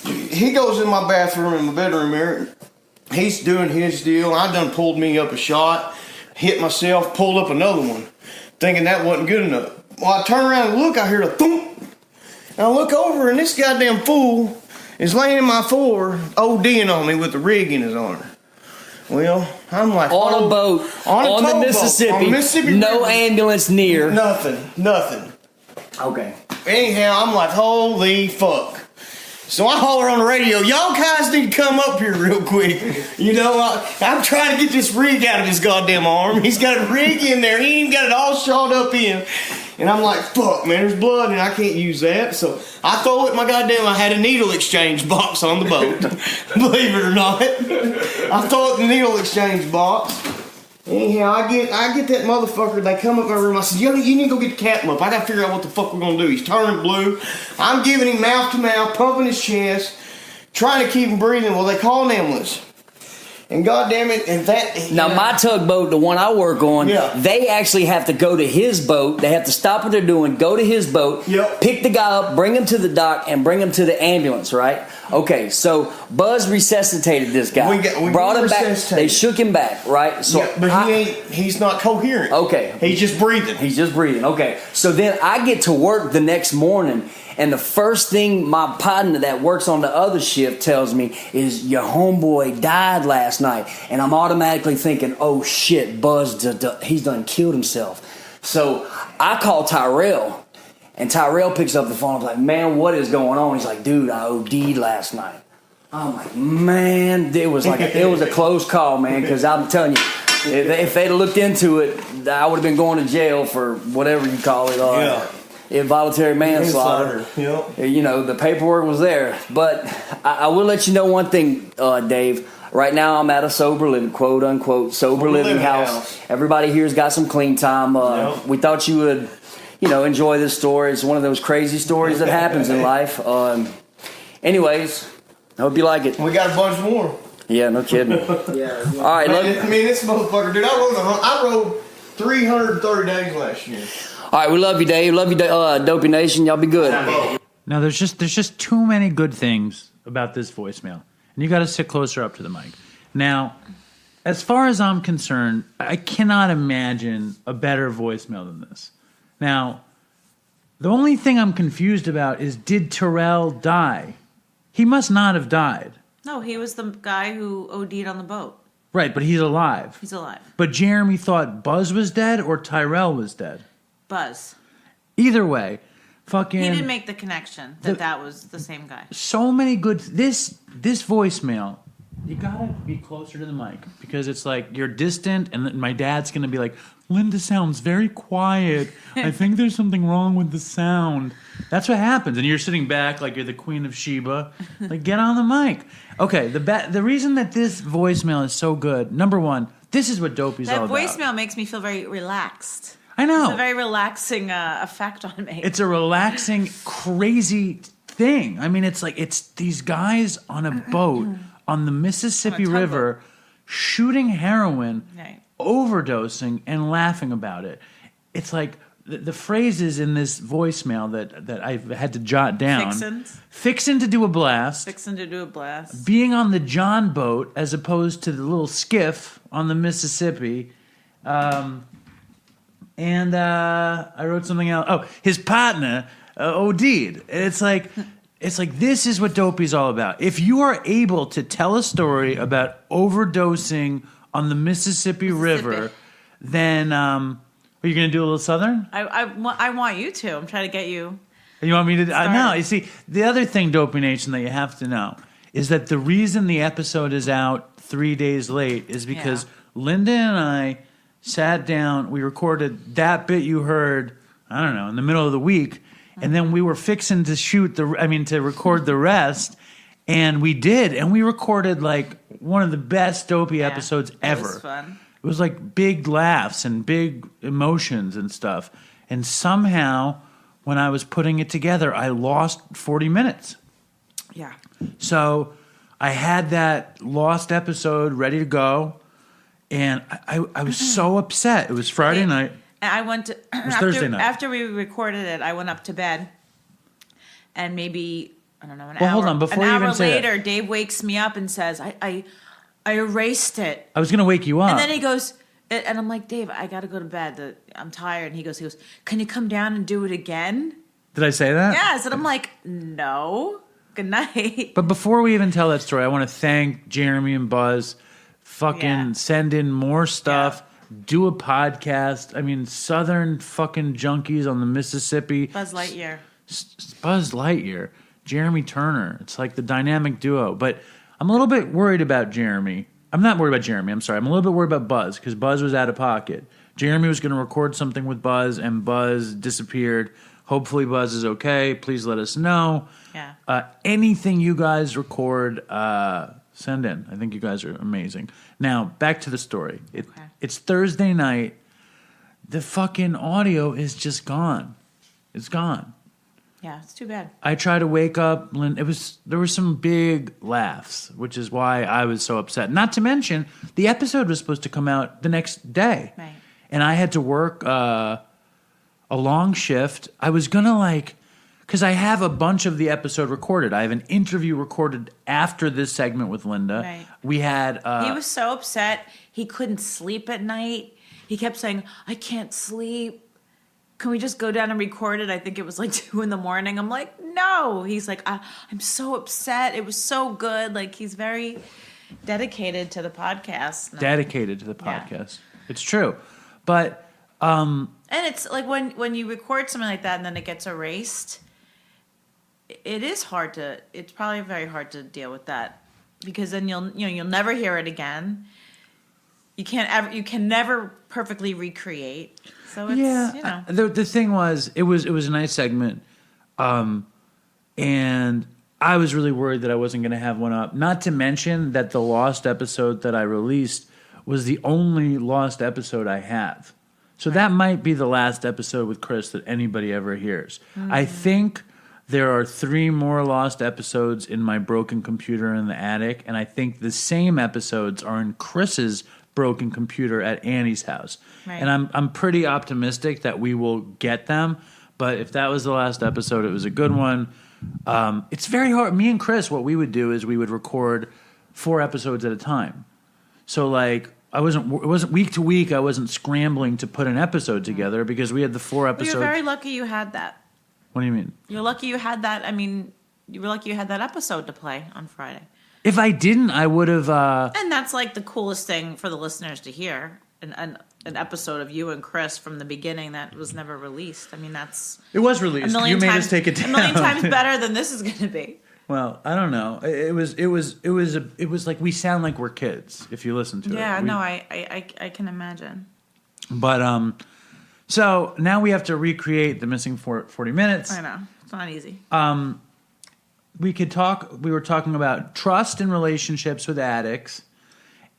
He goes in my bathroom, in my bedroom here. He's doing his deal. I done pulled me up a shot, hit myself, pulled up another one, thinking that wasn't good enough. Well, I turn around and look, I hear a thump. And I look over, and this goddamn fool is laying in my floor, ODing on me with the rig in his arm. Well, I'm like, on a boat, on the Mississippi, no River. Ambulance near. Nothing. Okay. Anyhow, I'm like, holy fuck. So I holler on the radio, y'all guys need to come up here real quick. You know, I'm trying to get this rig out of his goddamn arm. He's got a rig in there. He ain't even got it all shot up in. And I'm like, fuck, man, there's blood and I can't use that. So I throw it in my I had a needle exchange box on the boat. Believe it or not. I throw it in the needle exchange box. Anyhow, I get that motherfucker. They come up my room. I said, you need to go get the captain up. I got to figure out what the fuck we're going to do. He's turning blue. I'm giving him mouth to mouth, pumping his chest, trying to keep him breathing. Well, they call an ambulance. And goddamn it, and that... Now, my tugboat, the one I work on, they actually have to go to his boat. They have to stop what they're doing, go to his boat, pick the guy up, bring him to the dock, and bring him to the ambulance, right? Okay, so Buzz resuscitated this guy. We brought him back. They shook him back, right? So but he's not coherent. Okay. He's just breathing. Okay. So then I get to work the next morning, and the first thing my partner that works on the other shift tells me is, your homeboy died last night. And I'm automatically thinking, oh shit, Buzz, he's done killed himself. So I call Tyrell. And Tyrell picks up the phone. I'm like, man, what is going on? He's like, dude, I OD'd last night. I'm like, man, it was a close call, man, because I'm telling you, if they'd have looked into it, I would have been going to jail for whatever you call it. Involuntary manslaughter. You know, the paperwork was there. But I will let you know one thing, Dave. Right now I'm at a sober living, quote unquote, sober living house. Everybody here's got some clean time. We thought you would, enjoy this story. It's one of those crazy stories that happens in life. Anyways, I hope you like it. We got a bunch more. Yeah, no kidding. All right, this motherfucker, dude. I rode 330 days last year. All right, we love you, Dave. Love you, Dopey Nation. Y'all be good. Now, there's just too many good things about this voicemail, and you got to sit closer up to the mic. Now, as far as I'm concerned, I cannot imagine a better voicemail than this. Now, the only thing I'm confused about is, did Terrell die? He must not have died. No, he was the guy who OD'd on the boat. Right, but he's alive. He's alive. But Jeremy thought Buzz was dead or Tyrell was dead. Buzz. Either way, fucking... He didn't make the connection that was the same guy. So many good... This voicemail, you gotta be closer to the mic, because it's like you're distant, and my dad's gonna be like, Linda sounds very quiet. I think there's something wrong with the sound. That's what happens. And you're sitting back like you're the Queen of Sheba. Like, get on the mic. Okay, the reason that this voicemail is so good, number one, this is what Dopey's all about. That voicemail makes me feel very relaxed. I know. It's a very relaxing effect on me. It's a relaxing, crazy thing. I mean, it's like, it's these guys on a boat on the Mississippi River shooting heroin, right, overdosing, and laughing about it. It's like the phrases in this voicemail that I've had to jot down. Fixin' to do a blast. Fixin' to do a blast. Being on the John boat as opposed to the little skiff on the Mississippi. And I wrote something else. Oh, his partner OD'd. It's like this is what Dopey's all about. If you are able to tell a story about overdosing on the Mississippi River, then are you going to do a little Southern? I want you to. I'm trying to get you. You want me to? No. You see, the other thing, Dopey Nation, that you have to know is that the reason the episode is out 3 days late is because Linda and I sat down, we recorded that bit you heard, I don't know, in the middle of the week, and then we were fixing to to record the rest, and we did, and we recorded like one of the best Dopey episodes ever. It was fun. It was like big laughs and big emotions and stuff, and somehow when I was putting it together, I lost 40 minutes. Yeah. So I had that lost episode ready to go. And I was so upset. It was Friday night. And I went to... It was Thursday night. After we recorded it, I went up to bed. And maybe, I don't know, an hold on. Before you even say later, that, Dave wakes me up and says, I erased it. I was going to wake you up. And then he goes... And I'm like, Dave, I got to go to bed. I'm tired. And he goes, can you come down and do it again? Did I say that? Yes. And I'm like, no. Good night. But before we even tell that story, I want to thank Jeremy and Buzz. Fucking send in more stuff. Do a podcast. I mean, Southern fucking junkies on the Mississippi. Buzz Lightyear. Buzz Lightyear. Jeremy Turner. It's like the dynamic duo. But I'm a little bit worried about Jeremy. I'm not worried about Jeremy. I'm sorry. I'm a little bit worried about Buzz because Buzz was out of pocket. Jeremy was going to record something with Buzz, and Buzz disappeared. Hopefully Buzz is okay. Please let us know. Yeah. Anything you guys record, send in. I think you guys are amazing. Now, back to the story. It's Thursday night. The fucking audio is just gone. It's gone. Yeah, it's too bad. I try to wake up. There were some big laughs, which is why I was so upset. Not to mention, the episode was supposed to come out the next day. Right. And I had to work a long shift. I was going to because I have a bunch of the episode recorded. I have an interview recorded after this segment with Linda. Right. We had... he was so upset. He couldn't sleep at night. He kept saying, I can't sleep. Can we just go down and record it? I think it was 2 a.m. I'm like, no. He's like, I'm so upset. It was so good. He's very dedicated to the podcast. Dedicated to the podcast. Yeah. It's true. But... and it's when you record something like that and then it gets erased, it's probably very hard to deal with that, because then you'll never hear it again. You can never perfectly recreate. So it's, The thing was, it was a nice segment, and I was really worried that I wasn't going to have one up. Not to mention that the lost episode that I released was the only lost episode I have. So that might be the last episode with Chris that anybody ever hears. I think there are 3 more lost episodes in my broken computer in the attic, and I think the same episodes are in Chris's broken computer at Annie's house. Right. And I'm pretty optimistic that we will get them. But if that was the last episode, it was a good one. It's very hard. Me and Chris, what we would do is we would record 4 episodes at a time. So it wasn't week to week. I wasn't scrambling to put an episode together because we had the 4 episodes. You're very lucky you had that. What do you mean? You're lucky you had that. I mean, you were lucky you had that episode to play on Friday. If I didn't, I would have... And that's the coolest thing for the listeners to hear. An episode of you and Chris from the beginning that was never released. I mean, that's... It was released. You made us take it down. A million times better than this is going to be. Well, I don't know. It was like we sound like we're kids if you listen to it. Yeah, no, I can imagine. But so now we have to recreate the missing 40 minutes. I know. It's not easy. We were talking about trust in relationships with addicts.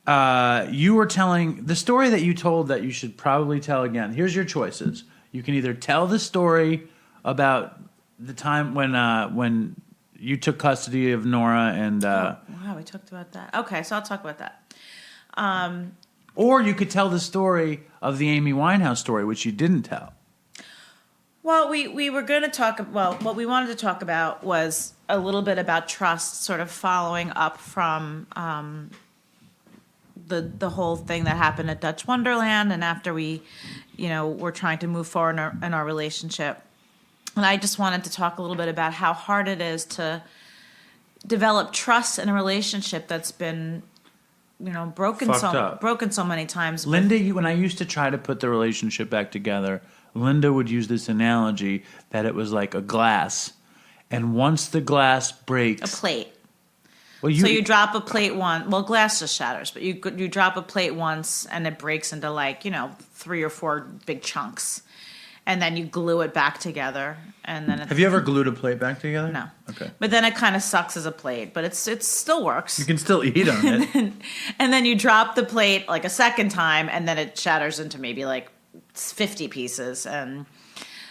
You were telling the story that you told that you should probably tell again. Here's your choices. You can either tell the story about the time when you took custody of Nora and... wow, we talked about that. Okay, so I'll talk about that. Or you could tell the story of the Amy Winehouse story, which you didn't tell. Well, we were going to talk... Well, what we wanted to talk about was a little bit about trust, sort of following up from the whole thing that happened at Dutch Wonderland, and after we, were trying to move forward in our relationship. And I just wanted to talk a little bit about how hard it is to develop trust in a relationship that's been, broken so many times. Linda, when I used to try to put the relationship back together, Linda would use this analogy that it was like a glass, and once the glass breaks, a plate. Well, so you drop a plate once. Well, glass just shatters, but you drop a plate once, and it breaks into 3 or 4 big chunks. And then you glue it back together, and then have you ever glued a plate back together? No. Okay. But then it kind of sucks as a plate, but it still works. You can still eat on it. And then you drop the plate a second time, and then it shatters into maybe 50 pieces. And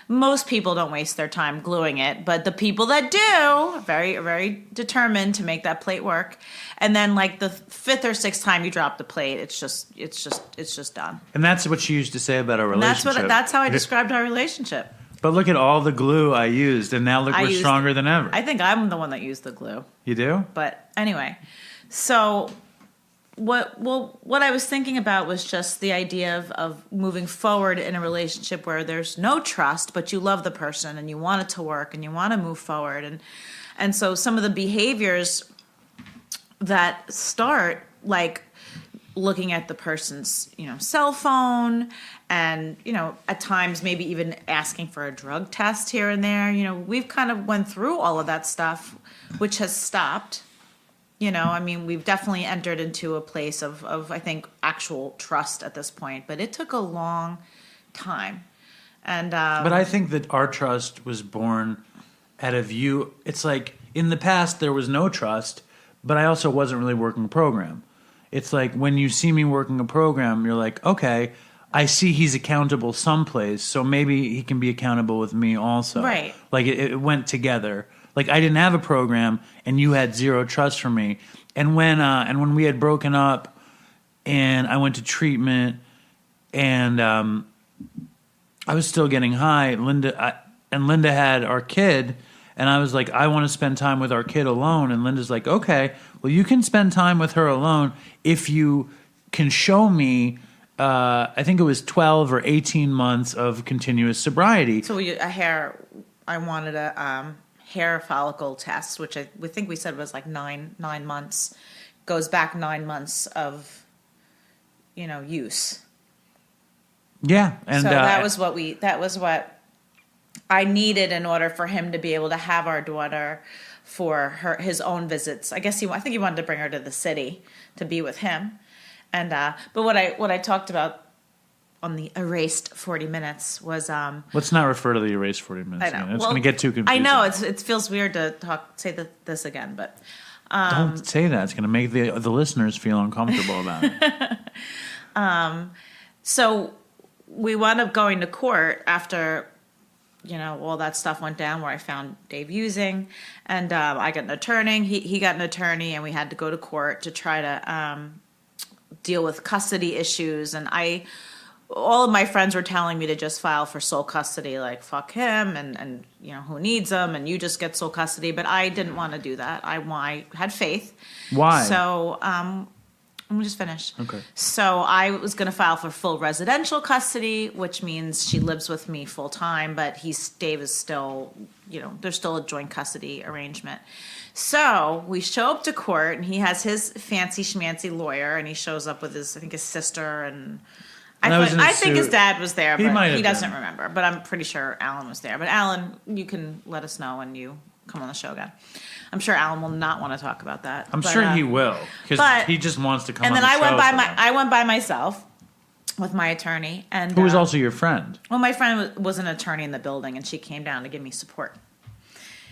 most people don't waste their time gluing it, but the people that do are very, very determined to make that plate work. And then the 5th or 6th time you drop the plate, it's just done. And that's what she used to say about our relationship. That's how I described our relationship. But look at all the glue I used, and now we're stronger than ever. I think I'm the one that used the glue. You do? But anyway, so what I was thinking about was just the idea of moving forward in a relationship where there's no trust, but you love the person and you want it to work and you want to move forward. And so some of the behaviors that start looking at the person's, cell phone and, at times maybe even asking for a drug test here and there. We've kind of went through all of that stuff, which has stopped. I mean, we've definitely entered into a place of I think, actual trust at this point. But it took a long time. And But I think that our trust was born out of you. It's like in the past there was no trust, but I also wasn't really working a program. It's like when you see me working a program, you're like, okay, I see he's accountable someplace, so maybe he can be accountable with me also. Right. Like it went together. Like I didn't have a program, and you had zero trust for me. And when we had broken up, and I went to treatment, and I was still getting high. Linda had our kid, and I was like, I want to spend time with our kid alone. And Linda's like, okay, well, you can spend time with her alone if you can show me. I think it was 12 or 18 months of continuous sobriety. so I wanted a hair follicle test, which we think we said was like 9 months. Goes back 9 months of, use. Yeah, and So that was what I needed in order for him to be able to have our daughter for his own visits. I think he wanted to bring her to the city to be with him. And but what I talked about on the erased 40 minutes was let's not refer to the erased 40 minutes I know. again. It's Well, going to get too confusing. I know it feels weird to say this again, but don't say that. It's going to make the listeners feel uncomfortable about it. so we wound up going to court after all that stuff went down, where I found Dave using, and I got an attorney. He got an attorney, and we had to go to court to try to deal with custody issues. And all of my friends were telling me to just file for sole custody, like fuck him, and who needs him, and you just get sole custody. But I didn't want to do that. I had faith. Why? So let me just finish. Okay. So I was going to file for full residential custody, which means she lives with me full time, but Dave is still, there's still a joint custody arrangement. So we show up to court, and he has his fancy schmancy lawyer, and he shows up with his sister, and I think his dad was there, but he doesn't remember. But I'm pretty sure Alan was there. But Alan, you can let us know when you come on the show again. I'm sure Alan will not want to talk about that. I'm sure he will, because he just wants to come on the show. And then I went by myself with my attorney, and who was also your friend. Well, my friend was an attorney in the building, and she came down to give me support.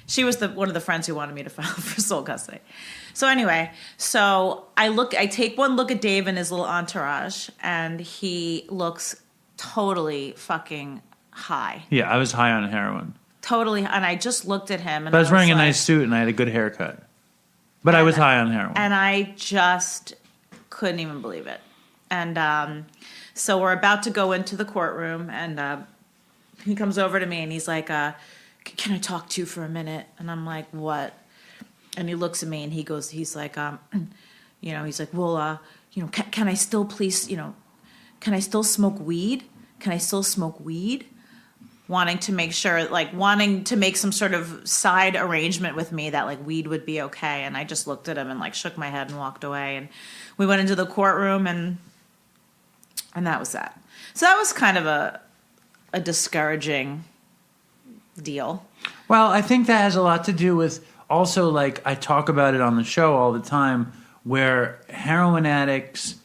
She was one of the friends who wanted me to file for sole custody. So anyway, I take one look at Dave and his little entourage, and he looks totally fucking high. Yeah, I was high on heroin. Totally, and I just looked at him, and but I was wearing a nice suit, and I had a good haircut. But I was high on heroin. And I just couldn't even believe it. And so we're about to go into the courtroom, and he comes over to me, and he's like, can I talk to you for a minute? And I'm like, what? And he looks at me, and he's like, well, can I still can I still smoke weed? Can I still smoke weed? Wanting to make sure, wanting to make some sort of side arrangement with me that weed would be okay. And I just looked at him and shook my head and walked away. And we went into the courtroom, and that was that. So that was kind of a discouraging deal. Well, I think that has a lot to do with also, I talk about it on the show all the time, where heroin addicts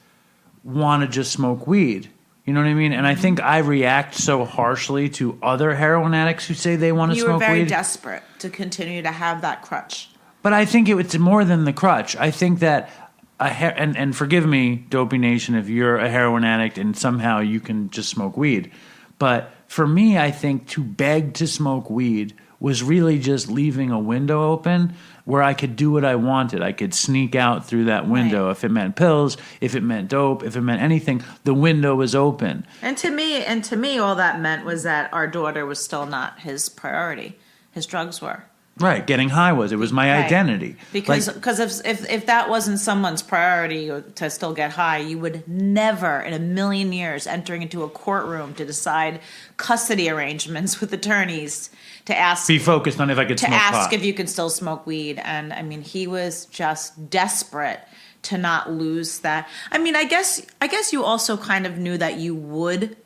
want to just smoke weed. You know what I mean? And I think I react so harshly to other heroin addicts who say they want to smoke weed. You were very desperate to continue to have that crutch. But I think it's more than the crutch. I think that, and forgive me, Dopey Nation, if you're a heroin addict and somehow you can just smoke weed. But for me, I think to beg to smoke weed was really just leaving a window open where I could do what I wanted. I could sneak out through that window. Right. If it meant pills, if it meant dope, if it meant anything, the window was open. And to me, all that meant was that our daughter was still not his priority. His drugs were. Right, getting high was. It was my identity. Because if that wasn't someone's priority to still get high, you would never in a million years entering into a courtroom to decide custody arrangements with attorneys to ask. Be focused on if I could smoke pot. To ask if you could still smoke weed. And I mean, he was just desperate to not lose that. I mean, I guess you also kind of knew that you would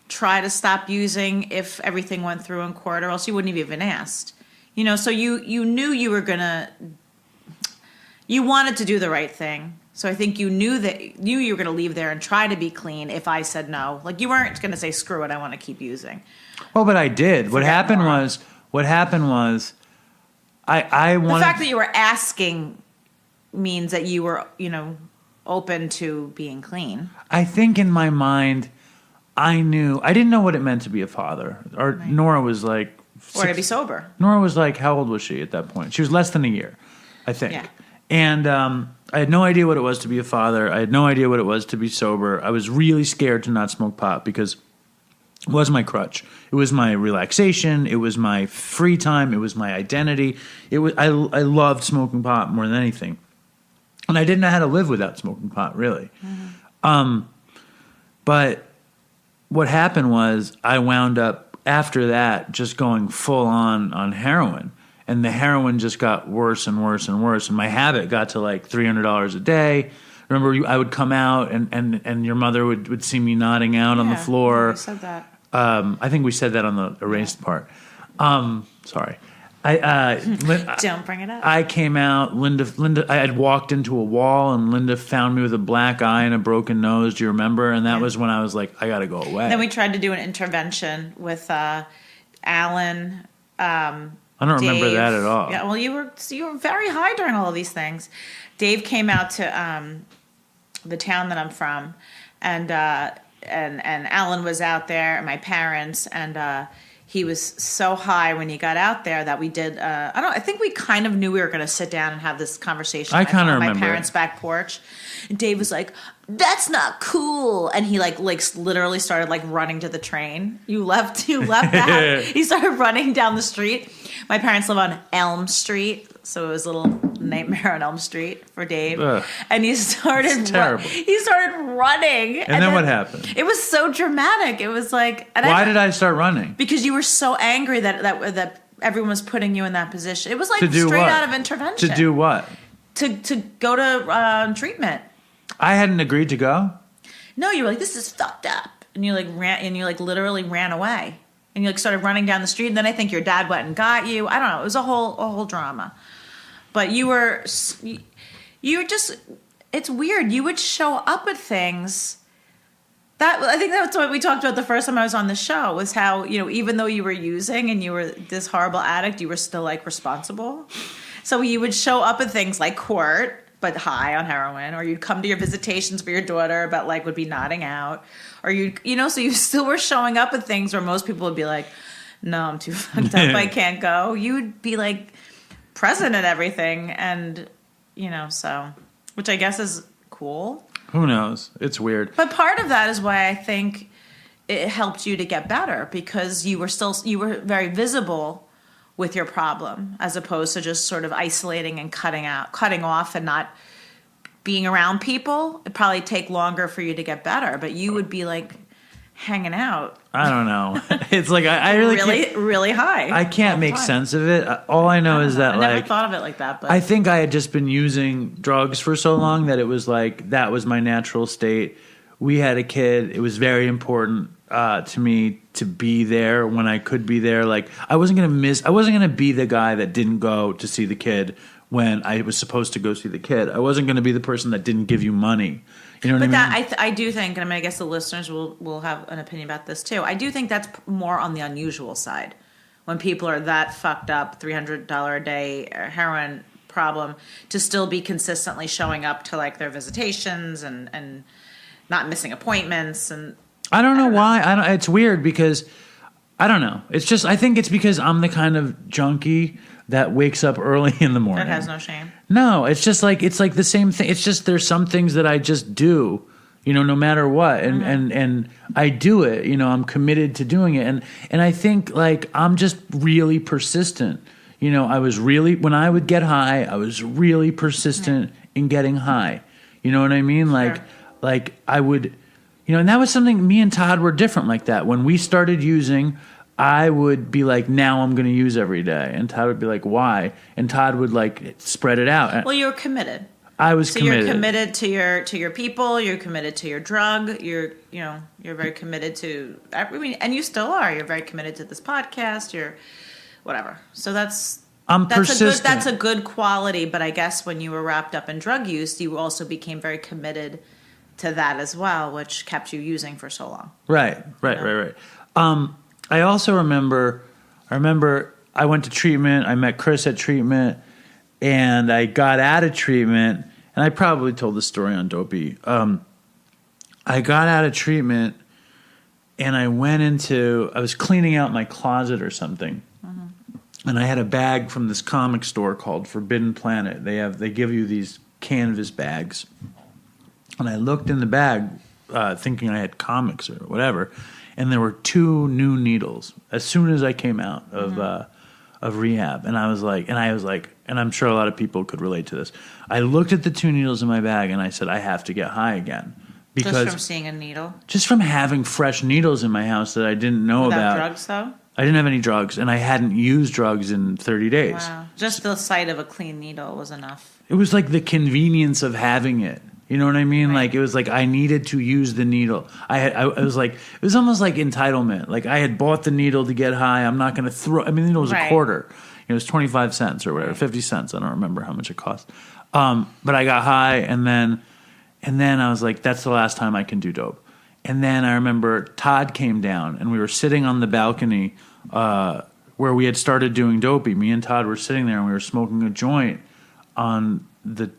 try to stop using if everything went through in court, or else you wouldn't have even asked. So you knew you were gonna you wanted to do the right thing. So I think you knew you were going to leave there and try to be clean if I said no. Like, you weren't going to say, screw it, I want to keep using. Well, but I did. What happened was I wanted... The fact that you were asking means that you were, open to being clean. I think in my mind, I didn't know what it meant to be a father. Or Right. Nora was like... Or to be sober. Nora was like, how old was she at that point? She was less than a year, I think. Yeah. And I had no idea what it was to be a father. I had no idea what it was to be sober. I was really scared to not smoke pot because it was my crutch. It was my relaxation. It was my free time. It was my identity. I loved smoking pot more than anything. And I didn't know how to live without smoking pot, really. Mm-hmm. But what happened was I wound up, after that, just going full on heroin. And the heroin just got worse and worse and worse. And my habit got to like $300 a day. Remember, I would come out and your mother would see me nodding out on the floor. You said that. I think we said that on the erased part. Sorry. Don't bring it up. I came out. Linda. I had walked into a wall, and Linda found me with a black eye and a broken nose. Do you remember? And that was when I was like, I got to go away. Then we tried to do an intervention with Alan. I don't remember Dave. that at all. Yeah, well, you were very high during all of these things. Dave came out to the town that I'm from, and Alan was out there, and my parents, and he was so high when he got out there that we did. I think we kind of knew we were going to sit down and have this conversation. I kind of on remember my parents' back porch, and Dave was like, "That's not cool," and he like literally started like running to the train. You left that. He started running down the street. My parents live on Elm Street, so it was a little nightmare on Elm Street for Dave. Ugh. And he started terrible. He started running. And then what happened? It was so dramatic. It was like, and Why did I start running? because you were so angry that everyone was putting you in that position. It was like To do straight what? out of intervention. To do what? To go to treatment. I hadn't agreed to go. No, you were like, this is fucked up, and you literally ran away, and you like started running down the street, and then I think your dad went and got you. I don't know. It was a whole drama, but you were just. It's weird. You would show up at things. I think that's what we talked about the first time I was on the show, was how, even though you were using and you were this horrible addict, you were still like responsible. So you would show up at things like court, but high on heroin, or you'd come to your visitations for your daughter, but like would be nodding out, or so you still were showing up at things where most people would be like, no, I'm too fucked up, I can't go. You would be like present at everything, and so, which I guess is cool. Who knows? It's weird. But part of that is why I think it helped you to get better, because you were very visible with your problem, as opposed to just sort of isolating and cutting off and not being around people. It'd probably take longer for you to get better, but you would be like hanging out. I don't know. It's like I really high. I can't make sense of it. All I know is that I never thought of it like that. But I think I had just been using drugs for so long that it was like that was my natural state. We had a kid. It was very important to me to be there when I could be there. Like I wasn't gonna be the guy that didn't go to see the kid when I was supposed to go see the kid. I wasn't gonna be the person that didn't give you money. You know what I mean? I do think, and I guess the listeners will have an opinion about this too. I do think that's more on the unusual side, when people are that fucked up, $300 a day heroin problem, to still be consistently showing up to like their visitations and not missing appointments. And I don't know why. It's weird because I don't know. It's just I think it's because I'm the kind of junkie that wakes up early in the morning. That has no shame. No, it's like the same thing. It's just there's some things that I just do, no matter what, and I do it. I'm committed to doing it, and I think like I'm just really persistent. I was really when I would get high, I was really persistent in getting high. You know what I mean? Sure. Like I would, and that was something. Me and Todd were different like that. When we started using, I would be like, now I'm going to use every day. And Todd would be like, why? And Todd would like spread it out. Well, you were committed. I was committed. You're committed to your people. You're committed to your drug. You're very committed to. And you still are. You're very committed to this podcast. You're whatever. So that's I'm persistent. That's a good quality, but I guess when you were wrapped up in drug use, you also became very committed to that as well, which kept you using for so long. Right. I also remember I went to treatment. I met Chris at treatment, and I got out of treatment. And I probably told this story on Dopey. I got out of treatment, and I was cleaning out my closet or something. And I had a bag from this comic store called Forbidden Planet. They give you these canvas bags. And I looked in the bag thinking I had comics or whatever, and there were 2 new needles as soon as I came out of rehab. And I was like, and I'm sure a lot of people could relate to this. I looked at the 2 needles in my bag and I said, I have to get high again. Because just from seeing a needle? Just from having fresh needles in my house that I didn't know about. Without drugs, though? I didn't have any drugs, and I hadn't used drugs in 30 days. Wow. Just the sight of a clean needle was enough. It was like the convenience of having it. You know what I mean? Right. Like, it was like I needed to use the needle. It was almost like entitlement. Like, I had bought the needle to get high. I'm not going to throw. I mean, the needle was a quarter. It was 25 cents or whatever, 50 cents. I don't remember how much it cost. But I got high, and then I was like, that's the last time I can do dope. And then I remember Todd came down, and we were sitting on the balcony where we had started doing Dopey. Me and Todd were sitting there, and we were smoking a joint on the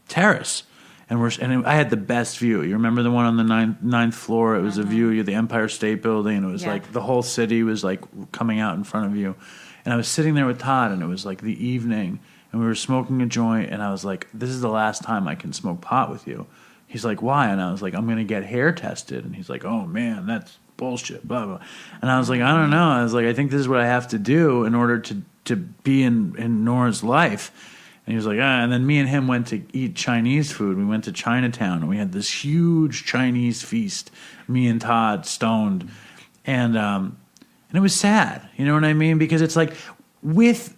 terrace. And I had the best view. You remember the one on the ninth floor? It was a view of the Empire State Building, and it was like the whole city was like coming out in front of you. And I was sitting there with Todd, and it was like the evening, and we were smoking a joint, and I was like, this is the last time I can smoke pot with you. He's like, why? And I was like, I'm going to get hair tested. And he's like, oh, man, that's bullshit, blah, blah. And I was like, I don't know. I was like, I think this is what I have to do in order to be in Nora's life. And he was like, and then me and him went to eat Chinese food. We went to Chinatown, and we had this huge Chinese feast, me and Todd, stoned. And it was sad, you know what I mean? Because it's like, with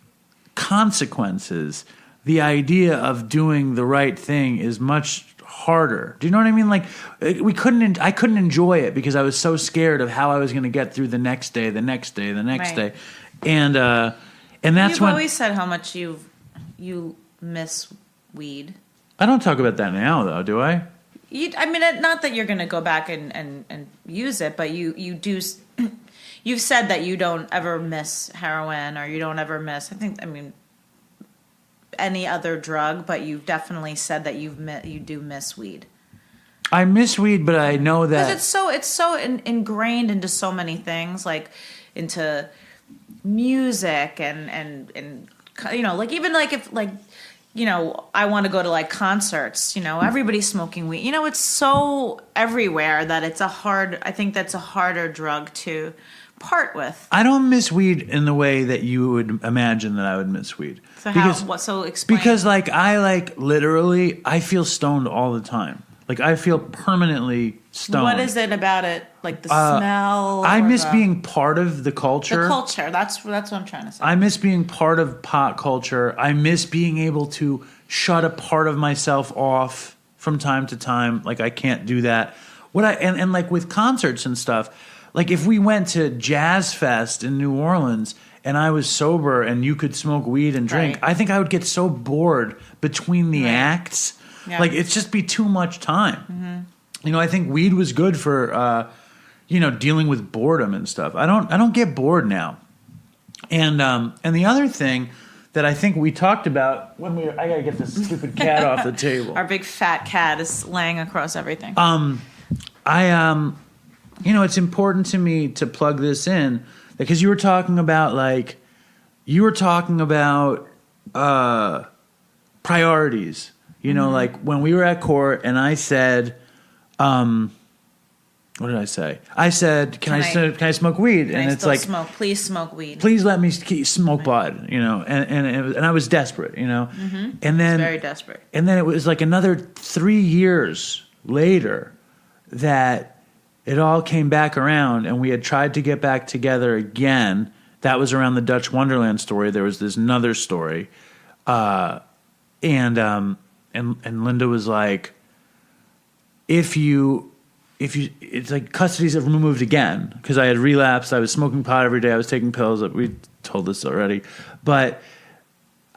consequences, the idea of doing the right thing is much harder. Do you know what I mean? Like, I couldn't enjoy it because I was so scared of how I was going to get through the next day. And that's You've when always said how much you miss weed. I don't talk about that now, though, do I? I mean, not that you're going to go back and use it, but you do. You've said that you don't ever miss heroin, or you don't ever miss. Any other drug, but you've definitely said that you do miss weed. I miss weed, but I know that it's so ingrained into so many things, like into music and you know, like even like if like, you know, I want to go to like concerts, you know, everybody's smoking weed. You know, it's so everywhere that I think that's a harder drug to part with. I don't miss weed in the way that you would imagine that I would miss weed. So explain. Because literally I feel stoned all the time. Like, I feel permanently stoned. What is it about it? Like the smell? I miss being part of the culture. The culture. That's what I'm trying to say. I miss being part of pot culture. I miss being able to shut a part of myself off from time to time. Like, I can't do that. And like with concerts and stuff, like if we went to Jazz Fest in New Orleans and I was sober and you could smoke weed and drink, I think I would get so bored between the acts. Yeah. Like, it'd just be too much time. Mm-hmm. You know, I think weed was good for, dealing with boredom and stuff. I don't get bored now. And the other thing that I think we talked about I gotta get this stupid cat off the table. Our big fat cat is laying across everything. It's important to me to plug this in because you were talking about priorities. You know, like when we were at court and I said, what did I say? I said, can I smoke weed? And it's like, please smoke weed. Please let me smoke bud, you know. And I was desperate, you know. Mm-hmm. And then very desperate. And then it was like another 3 years later that it all came back around, and we had tried to get back together again. That was around the Dutch Wonderland story. There was this another story, and Linda was like, if you, it's like custody's removed again because I had relapsed. I was smoking pot every day. I was taking pills. We told this already, but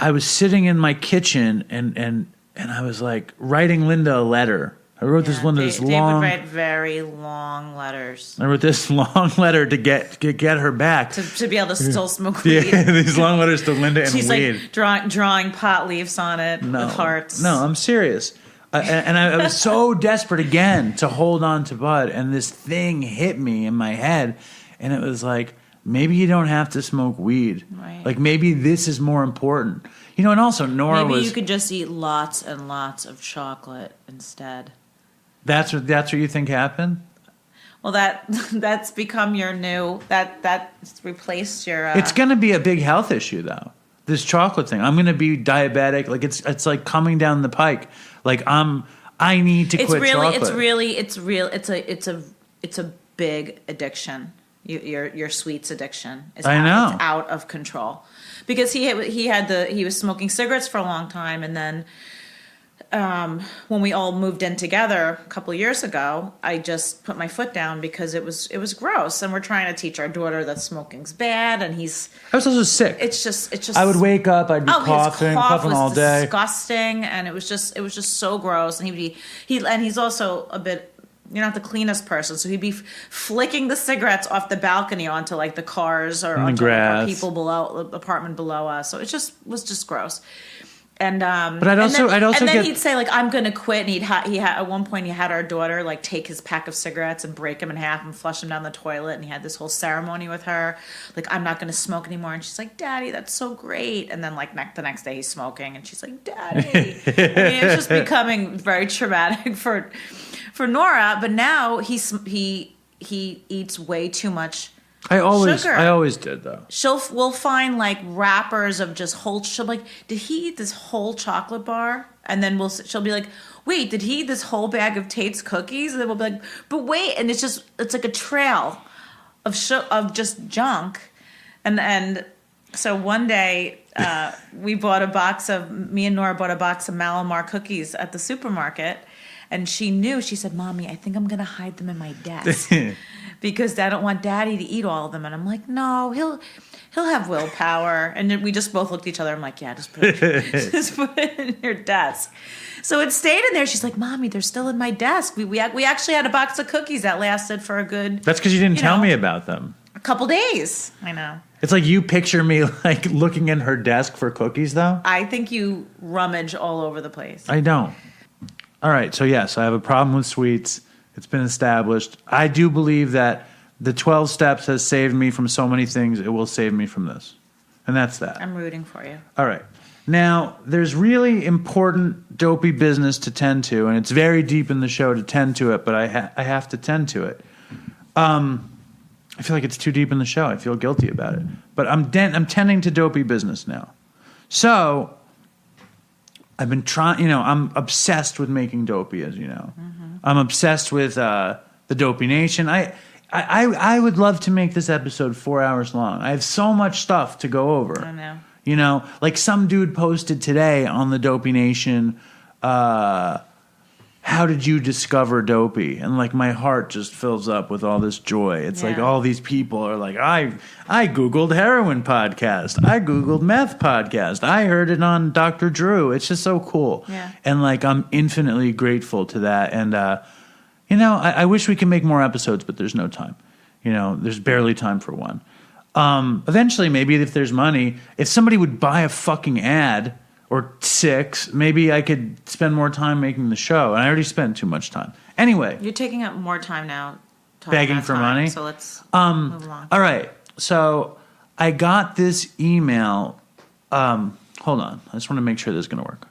I was sitting in my kitchen and I was like writing Linda a letter. I wrote this long. Dave would write very long letters I wrote this long letter to get her back. to be able to still smoke weed. Yeah, these long letters to Linda and She's weed. like drawing pot leaves on it with hearts. No, I'm serious. I was so desperate again to hold on to Bud, and this thing hit me in my head, and it was like, maybe you don't have to smoke weed. Right. Like, maybe this is more important. You know, and also Nora Maybe was... you could just eat lots and lots of chocolate instead. That's what you think happened? Well, that's become your new... That's replaced your... It's going to be a big health issue, though. This chocolate thing. I'm going to be diabetic. Like, it's like coming down the pike. Like, I need to quit chocolate. It's a big addiction. Your sweets addiction is know. It's out of control because he was smoking cigarettes for a long time, and then when we all moved in together a couple of years ago, I just put my foot down because it was gross, and we're trying to teach our daughter that smoking's bad, and I was also sick. It's just. I would wake up, I'd be coughing all day. Disgusting, and it was just so gross, and he's also a bit. You're not the cleanest person, so he'd be flicking the cigarettes off the balcony onto like the cars or onto like, our people below the apartment below us. So it was just gross. And but I'd also then he'd say like I'm gonna quit, and he had at one point he had our daughter like take his pack of cigarettes and break them in half and flush them down the toilet, and he had this whole ceremony with her, like I'm not gonna smoke anymore, and she's like, Daddy, that's so great, and then like the next day he's smoking, and she's like, Daddy. I mean, it's just becoming very traumatic for Nora, but now he eats way too much. I always sugar. Did though. We'll find like wrappers of just she'll be like, did he eat this whole chocolate bar? And then she'll be like, wait, did he eat this whole bag of Tate's cookies? And then we'll be like, but wait, and it's like a trail of just junk, and so one day me and Nora bought a box of Malamar cookies at the supermarket. And she knew, she said, Mommy, I think I'm going to hide them in my desk because I don't want Daddy to eat all of them. And I'm like, no, he'll have willpower. And then we just both looked at each other. I'm like, yeah, just put it in your desk. So it stayed in there. She's like, Mommy, they're still in my desk. We actually had a box of cookies that lasted for a good... That's because you didn't tell me about them. A couple days. I know. It's like you picture me like looking in her desk for cookies, though? I think you rummage all over the place. I don't. All right, so yes, I have a problem with sweets. It's been established. I do believe that the 12 steps has saved me from so many things. It will save me from this. And that's that. I'm rooting for you. All right. Now, there's really important dopey business to tend to, and it's very deep in the show to tend to it, but I have to tend to it. I feel like it's too deep in the show. I feel guilty about it. But I'm tending to dopey business now. So... I've been trying, I'm obsessed with making Dopey, as you know. Mm-hmm. I'm obsessed with the Dopey Nation. I would love to make this episode 4 hours long. I have so much stuff to go over. I know. Like some dude posted today on the Dopey Nation, how did you discover Dopey? And like my heart just fills up with all this joy. It's like all these people are like, I Googled Heroin podcast. I Googled meth podcast. I heard it on Dr. Drew. It's just so cool. Yeah. And like I'm infinitely grateful to that. And I wish we could make more episodes, but there's no time. There's barely time for one. Eventually, maybe if there's money, if somebody would buy a fucking ad or 6, maybe I could spend more time making the show. And I already spent too much time. Anyway. You're taking up more time now. Begging for money? So let's move along. All right. So I got this email. Hold on. I just want to make sure this is going to work.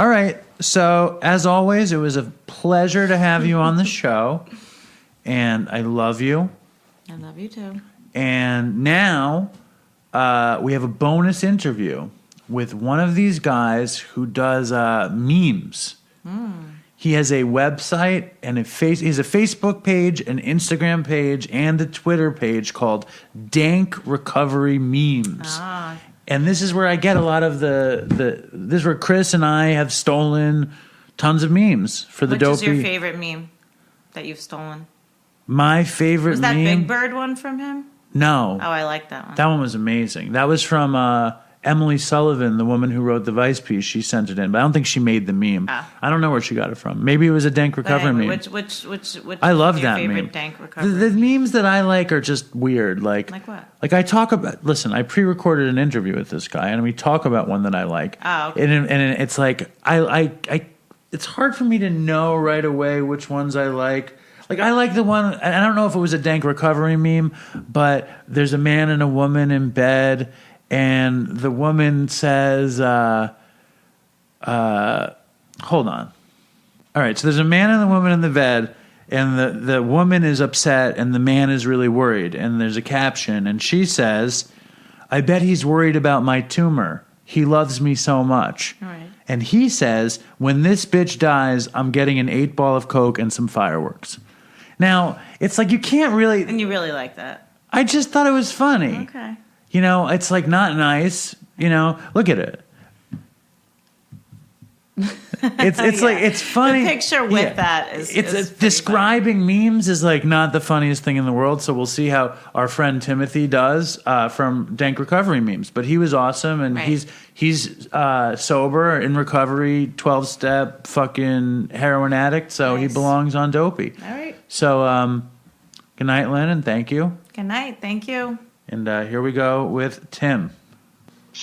All right. So, as always, it was a pleasure to have you on the show. And I love you. I love you too. And now we have a bonus interview with one of these guys who does memes. He has a website and he has a Facebook page, an Instagram page, and a Twitter page called Dank Recovery Memes. And this is where I get a lot of this is where Chris and I have stolen tons of memes for the Dopey. Which is your favorite meme that you've stolen? My favorite Was that meme? Big Bird one from him? No. Oh, I like that one. That one was amazing. That was from Emily Sullivan, the woman who wrote the Vice piece. She sent it in, but I don't think she made the meme. I don't know where she got it from. Maybe it was a Dank Recovery meme. Which I love is your that favorite meme. Dank Recovery? The memes that I like are just weird. Like what? Like I talk about. Listen, I pre-recorded an interview with this guy, and we talk about one that I like. Oh, okay. And it's like I it's hard for me to know right away which ones I like. Like, I like the one, and I don't know if it was a Dank Recovery meme, but there's a man and a woman in bed, and the woman says, hold on. All right, so there's a man and a woman in the bed, and the woman is upset, and the man is really worried, and there's a caption, and she says, I bet he's worried about my tumor. He loves me so much. All right. And he says, when this bitch dies, I'm getting an 8-ball of Coke and some fireworks. Now, it's like you can't really... And you really like that. I just thought it was funny. Okay. You know, it's like not nice. You know, look at it. It's like it's funny. The picture with that is describing memes is like not the funniest thing in the world. So we'll see how our friend Timothy does from Dank Recovery Memes. But he was awesome, and Right. he's sober in recovery, 12-step fucking heroin addict. So he Nice. belongs on Dopey. All right. So good night, Lynn, and thank you. Good night. Thank you. And here we go with Tim.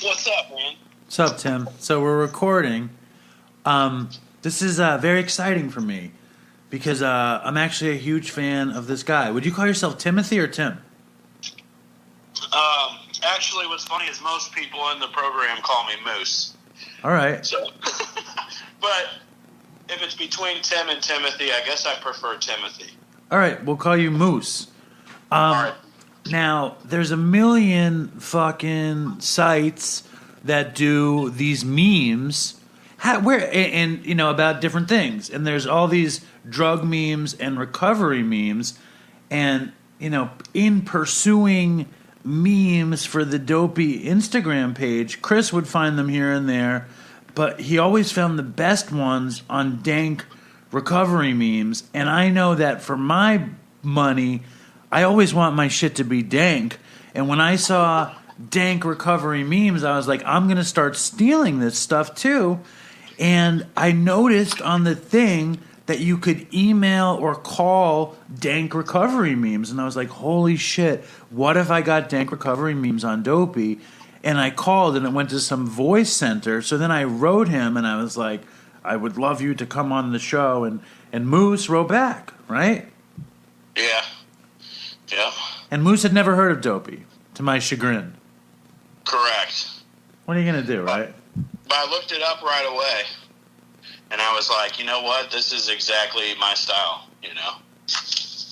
What's up, man? What's up, Tim? So we're recording. This is very exciting for me because I'm actually a huge fan of this guy. Would you call yourself Timothy or Tim? Actually, what's funny is most people in the program call me Moose. All right. So, but if it's between Tim and Timothy, I guess I prefer Timothy. All right, we'll call you Moose. All right. Now, there's a million fucking sites that do these memes and you know, about different things. And there's all these drug memes and recovery memes. And, you know, in pursuing memes for the Dopey Instagram page, Chris would find them here and there. But he always found the best ones on Dank Recovery Memes. And I know that for my money, I always want my shit to be dank. And when I saw Dank Recovery Memes, I was like, I'm going to start stealing this stuff too. And I noticed on the thing that you could email or call Dank Recovery Memes. And I was like, holy shit, what if I got Dank Recovery Memes on Dopey? And I called and it went to some voice center. So then I wrote him and I was like, I would love you to come on the show. And Moose wrote back, right? Yeah. Yeah. And Moose had never heard of Dopey, to my chagrin. Correct. What are you going to do, right? But I looked it up right away, and I was like, you know what? This is exactly my style, you know?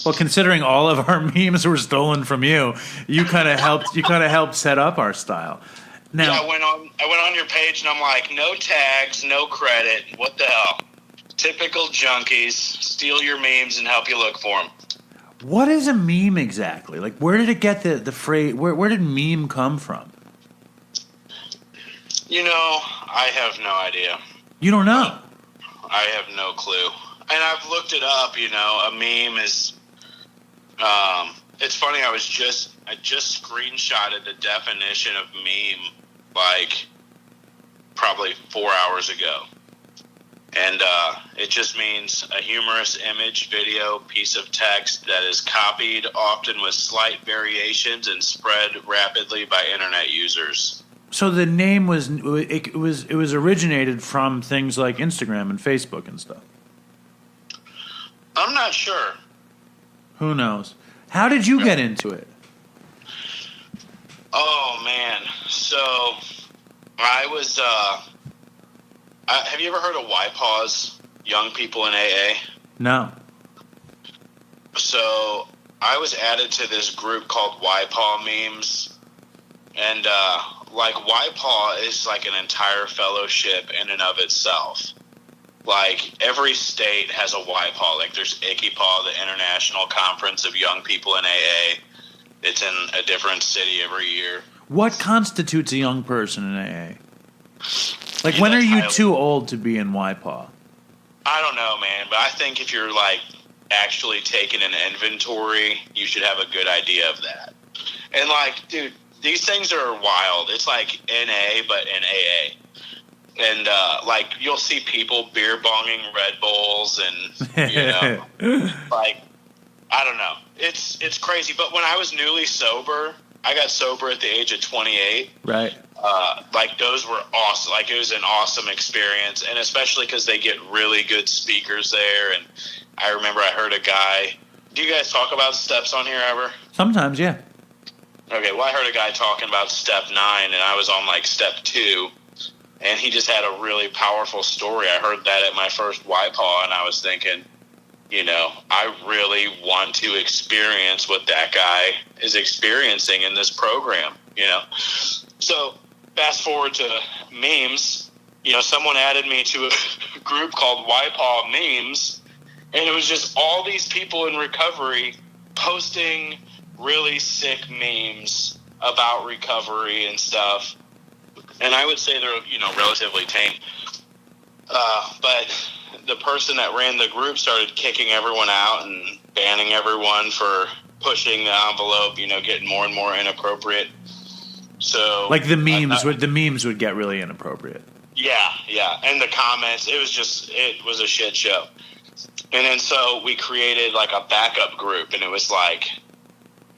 Well, considering all of our memes were stolen from you, you kind of helped set up our style. Now, Yeah, I went on your page, and I'm like, no tags, no credit. What the hell? Typical junkies steal your memes and help you look for them. what is a meme exactly? Like, where did it get the phrase? Where did meme come from? You know, I have no idea. You don't know. I have no clue. And I've looked it up, you know, a meme is, it's funny, I just screenshotted the definition of meme, like, probably 4 hours ago. And it just means a humorous image, video, piece of text that is copied, often with slight variations, and spread rapidly by internet users. So the name was originated from things like Instagram and Facebook and stuff. I'm not sure. Who knows? How did you get into it? Oh, man. So I was Have you ever heard of YPAWs, Young People in AA? No. So I was added to this group called YPAW Memes, and like YPAW is like an entire fellowship in and of itself. Like every state has a YPAW. Like there's ICYPAW, the International Conference of Young People in AA. It's in a different city every year. What constitutes a young person in AA? Like, when are you too old to be in YPAW? I don't know, man, but I think if you're like actually taking an inventory, you should have a good idea of that. And like, dude, these things are wild. It's like NA, but in AA. And like, you'll see people beer bonging Red Bulls, and you know, like, I don't know. It's crazy. But when I was newly sober, I got sober at the age of 28. Right. Like those were awesome. Like it was an awesome experience, and especially because they get really good speakers there. And I remember I heard a guy. Do you guys talk about steps on here ever? Sometimes, yeah. Okay. Well, I heard a guy talking about step 9, and I was on like step 2, and he just had a really powerful story. I heard that at my first YPAW, and I was thinking, you know, I really want to experience what that guy is experiencing in this program, you know. So fast forward to memes, you know, someone added me to a group called YPAW Memes, and it was just all these people in recovery posting really sick memes about recovery and stuff. And I would say they're, you know, relatively tame. But the person that ran the group started kicking everyone out and banning everyone for pushing the envelope, you know, getting more and more inappropriate. So like the memes would get really inappropriate. Yeah. And the comments, it was a shit show. And then so we created like a backup group, and it was like,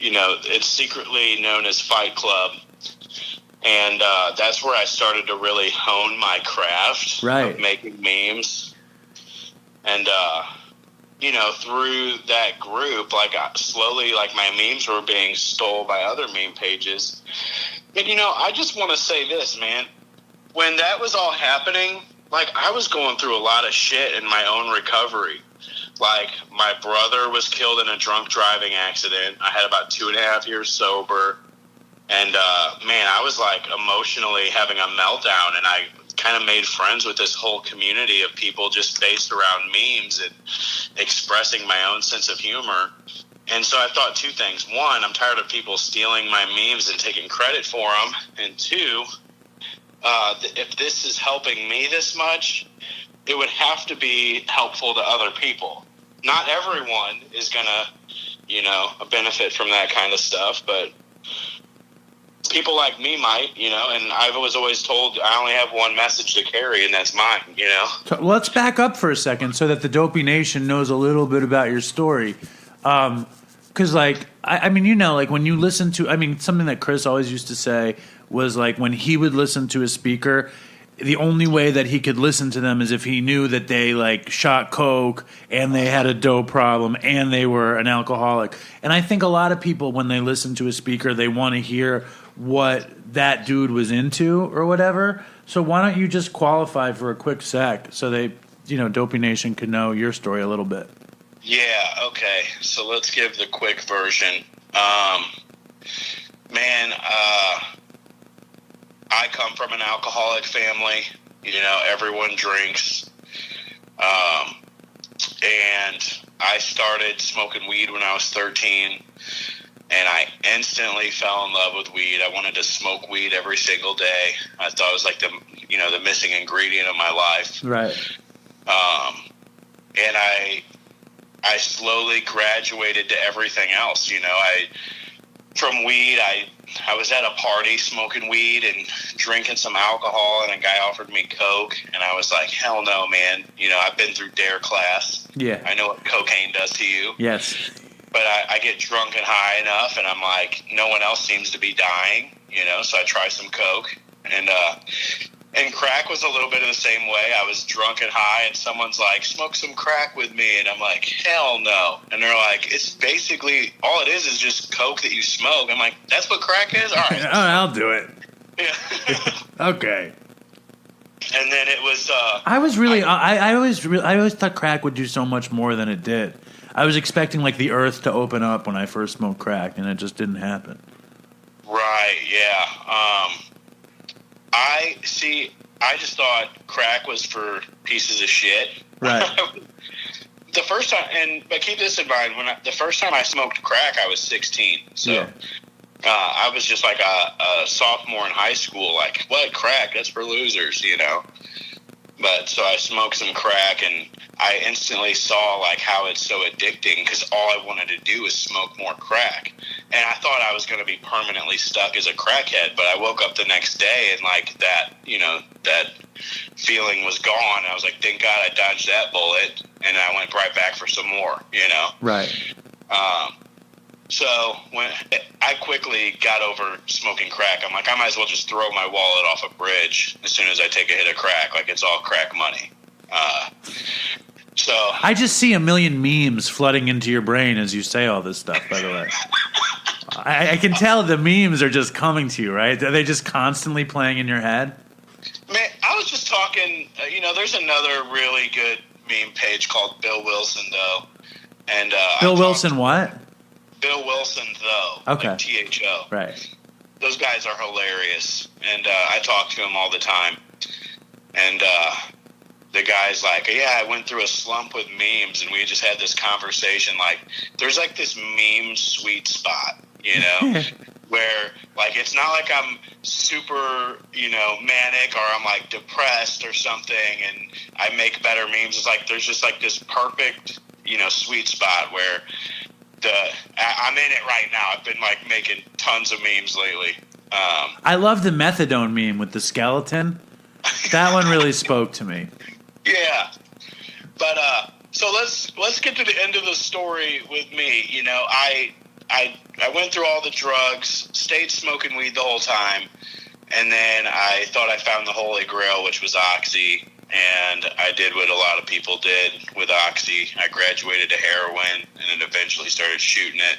you know, it's secretly known as Fight Club. And that's where I started to really hone my craft of making memes. And, you know, through that group, like slowly, like my memes were being stole by other meme pages. And, you know, I just want to say this, man. When that was all happening, like I was going through a lot of shit in my own recovery. Like my brother was killed in a drunk driving accident. I had about 2.5 years sober. And, man, I was like emotionally having a meltdown, and I kind of made friends with this whole community of people just based around memes and expressing my own sense of humor. And so I thought 2 things. 1, I'm tired of people stealing my memes and taking credit for them. And 2, if this is helping me this much, it would have to be helpful to other people. Not everyone is going to, you know, benefit from that kind of stuff, but people like me might, you know, and I was always told I only have one message to carry, and that's mine, you know. So let's back up for a second so that the Dopey Nation knows a little bit about your story. Because, like, I mean, you know, like when you listen to, I mean, something that Chris always used to say was like when he would listen to a speaker, the only way that he could listen to them is if he knew that they like shot coke and they had a dope problem and they were an alcoholic. And I think a lot of people, when they listen to a speaker, they want to hear what that dude was into or whatever. So why don't you just qualify for a quick sec so they, you know, Dopey Nation could know your story a little bit. Yeah, okay. So let's give the quick version. Man, I come from an alcoholic family. You know, everyone drinks. And I started smoking weed when I was 13. And I instantly fell in love with weed. I wanted to smoke weed every single day. I thought it was like the missing ingredient of my life. Right. And I slowly graduated to everything else. You know, from weed, I was at a party smoking weed and drinking some alcohol, and a guy offered me coke, and I was like, hell no, man. You know, I've been through DARE class. Yeah. I know what cocaine does to you. Yes. But I get drunk and high enough, and I'm like, no one else seems to be dying, you know, so I try some coke. And crack was a little bit of the same way. I was drunk and high, and someone's like, smoke some crack with me. And I'm like, hell no. And they're like, it's basically, all it is just coke that you smoke. I'm like, that's what crack is? All right. I'll do it. Yeah. Okay. And then it was. I always thought crack would do so much more than it did. I was expecting like the earth to open up when I first smoked crack, and it just didn't happen. Right. Yeah. I just thought crack was for pieces of shit. Right. The first time, but keep this in mind, the first time I smoked crack, I was 16. So Yeah. I was just like a sophomore in high school. Like, what, crack? That's for losers, you know. But so I smoked some crack, and I instantly saw like how it's so addicting because all I wanted to do was smoke more crack. And I thought I was going to be permanently stuck as a crackhead, but I woke up the next day and like that, you know, that feeling was gone. I was like, thank God I dodged that bullet, and I went right back for some more, you know. Right. So when I quickly got over smoking crack, I'm like, I might as well just throw my wallet off a bridge as soon as I take a hit of crack. Like, it's all crack money. So I just see a million memes flooding into your brain as you say all this stuff, by the way. I can tell the memes are just coming to you, right? Are they just constantly playing in your head? Man, I was just talking, you know, there's another really good meme page called Bill Wilson, though. And Bill Wilson what? Bill Wilson, though. Okay. Like THO. Right. Those guys are hilarious. And I talk to them all the time. And the guy's like, yeah, I went through a slump with memes, and we just had this conversation. Like, there's like this meme sweet spot, you know, where like it's not like I'm super, you know, manic or I'm like depressed or something and I make better memes. It's like there's just like this perfect, you know, sweet spot where I'm in it right now. I've been like making tons of memes lately. I love the methadone meme with the skeleton. That one really spoke to me. Yeah, but so let's get to the end of the story with me. You know, I went through all the drugs, stayed smoking weed the whole time, and then I thought I found the holy grail, which was Oxy, and I did what a lot of people did with Oxy. I graduated to heroin, and then eventually started shooting it,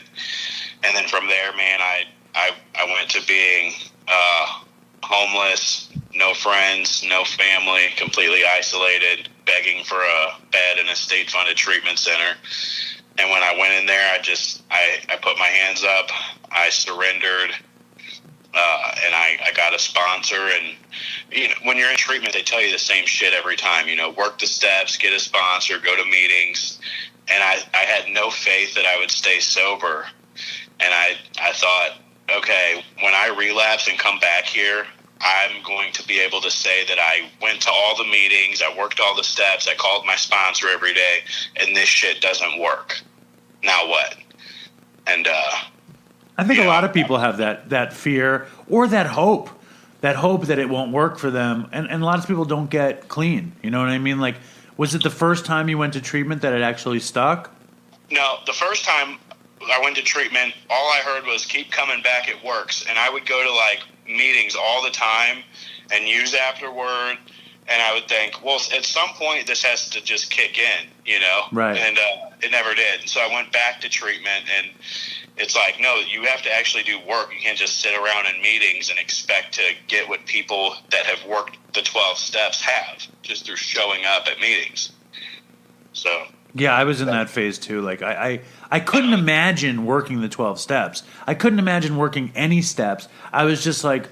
and then from there, man, I went to being homeless, no friends, no family, completely isolated, begging for a bed in a state-funded treatment center. And when I went in there, I put my hands up, I surrendered, and I got a sponsor. And you know, when you're in treatment, they tell you the same shit every time. You know, work the steps, get a sponsor, go to meetings. And I had no faith that I would stay sober. And I thought, okay, when I relapse and come back here, I'm going to be able to say that I went to all the meetings, I worked all the steps, I called my sponsor every day, and this shit doesn't work. Now what? And I think a lot of people have that fear or that hope that it won't work for them. And a lot of people don't get clean. You know what I mean? Like, was it the first time you went to treatment that it actually stuck? No, the first time I went to treatment, all I heard was keep coming back, it works. And I would go to like meetings all the time and use afterward, and I would think, well, at some point this has to just kick in, you know? Right. And it never did. So I went back to treatment, and it's like, no, you have to actually do work. You can't just sit around in meetings and expect to get what people that have worked the 12 steps have just through showing up at meetings. So yeah, I was in that phase too. Like I couldn't imagine working the 12 steps. I couldn't imagine working any steps. I was just like,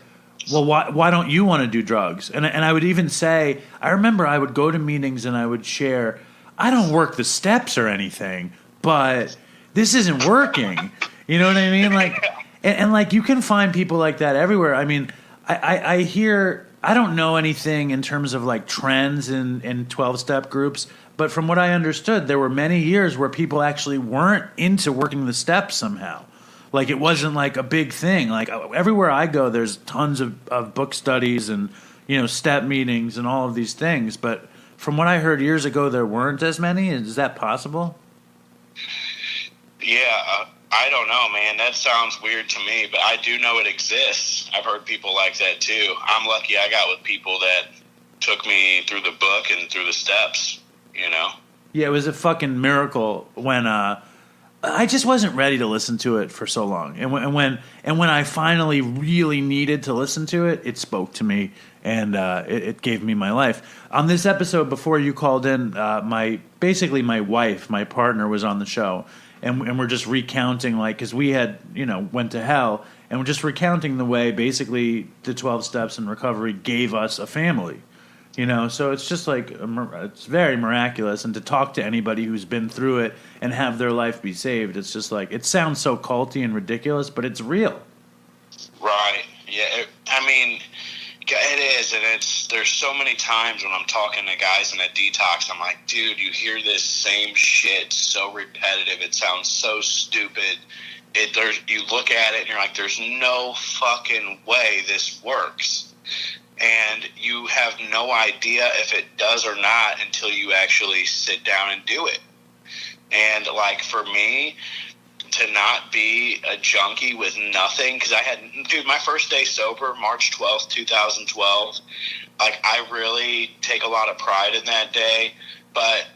well, why don't you want to do drugs? And I would even say, I remember I would go to meetings and I would share, I don't work the steps or anything, but this isn't working. You know what I mean? Like, and like you can find people like that everywhere. I mean, I hear, I don't know anything in terms of like trends in 12-step groups, but from what I understood, there were many years where people actually weren't into working the steps somehow. Like it wasn't like a big thing. Like everywhere I go, there's tons of book studies and, you know, step meetings and all of these things. But from what I heard years ago, there weren't as many. Is that possible? Yeah, I don't know, man. That sounds weird to me, but I do know it exists. I've heard people like that too. I'm lucky I got with people that took me through the book and through the steps, you know? Yeah, it was a fucking miracle when I just wasn't ready to listen to it for so long. And when I finally really needed to listen to it, it spoke to me, and it gave me my life. On this episode, before you called in, my wife, my partner, was on the show, and we're just recounting, like, because we had, went to hell, and we're just recounting the way basically the 12 steps in recovery gave us a family. So it's just like, it's very miraculous. And to talk to anybody who's been through it and have their life be saved, it's just like, it sounds so culty and ridiculous, but it's real. Right. Yeah. It is. And there's so many times when I'm talking to guys in a detox, I'm like, dude, you hear this same shit so repetitive. It sounds so stupid. You look at it and you're like, there's no fucking way this works. And you have no idea if it does or not until you actually sit down and do it. And, like, for me, to not be a junkie with nothing, because my first day sober, March 12th, 2012, like, I really take a lot of pride in that day. But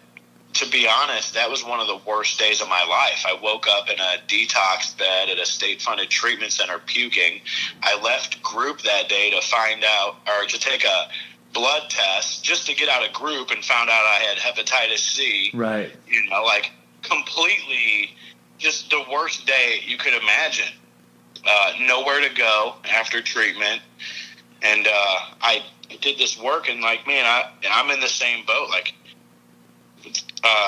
to be honest, that was one of the worst days of my life. I woke up in a detox bed at a state-funded treatment center puking. I left group that day to find out, or to take a blood test just to get out of group, and found out I had hepatitis C. Right. Like, completely just the worst day you could imagine. Nowhere to go after treatment. And I did this work, and, like, man, I'm in the same boat. Like,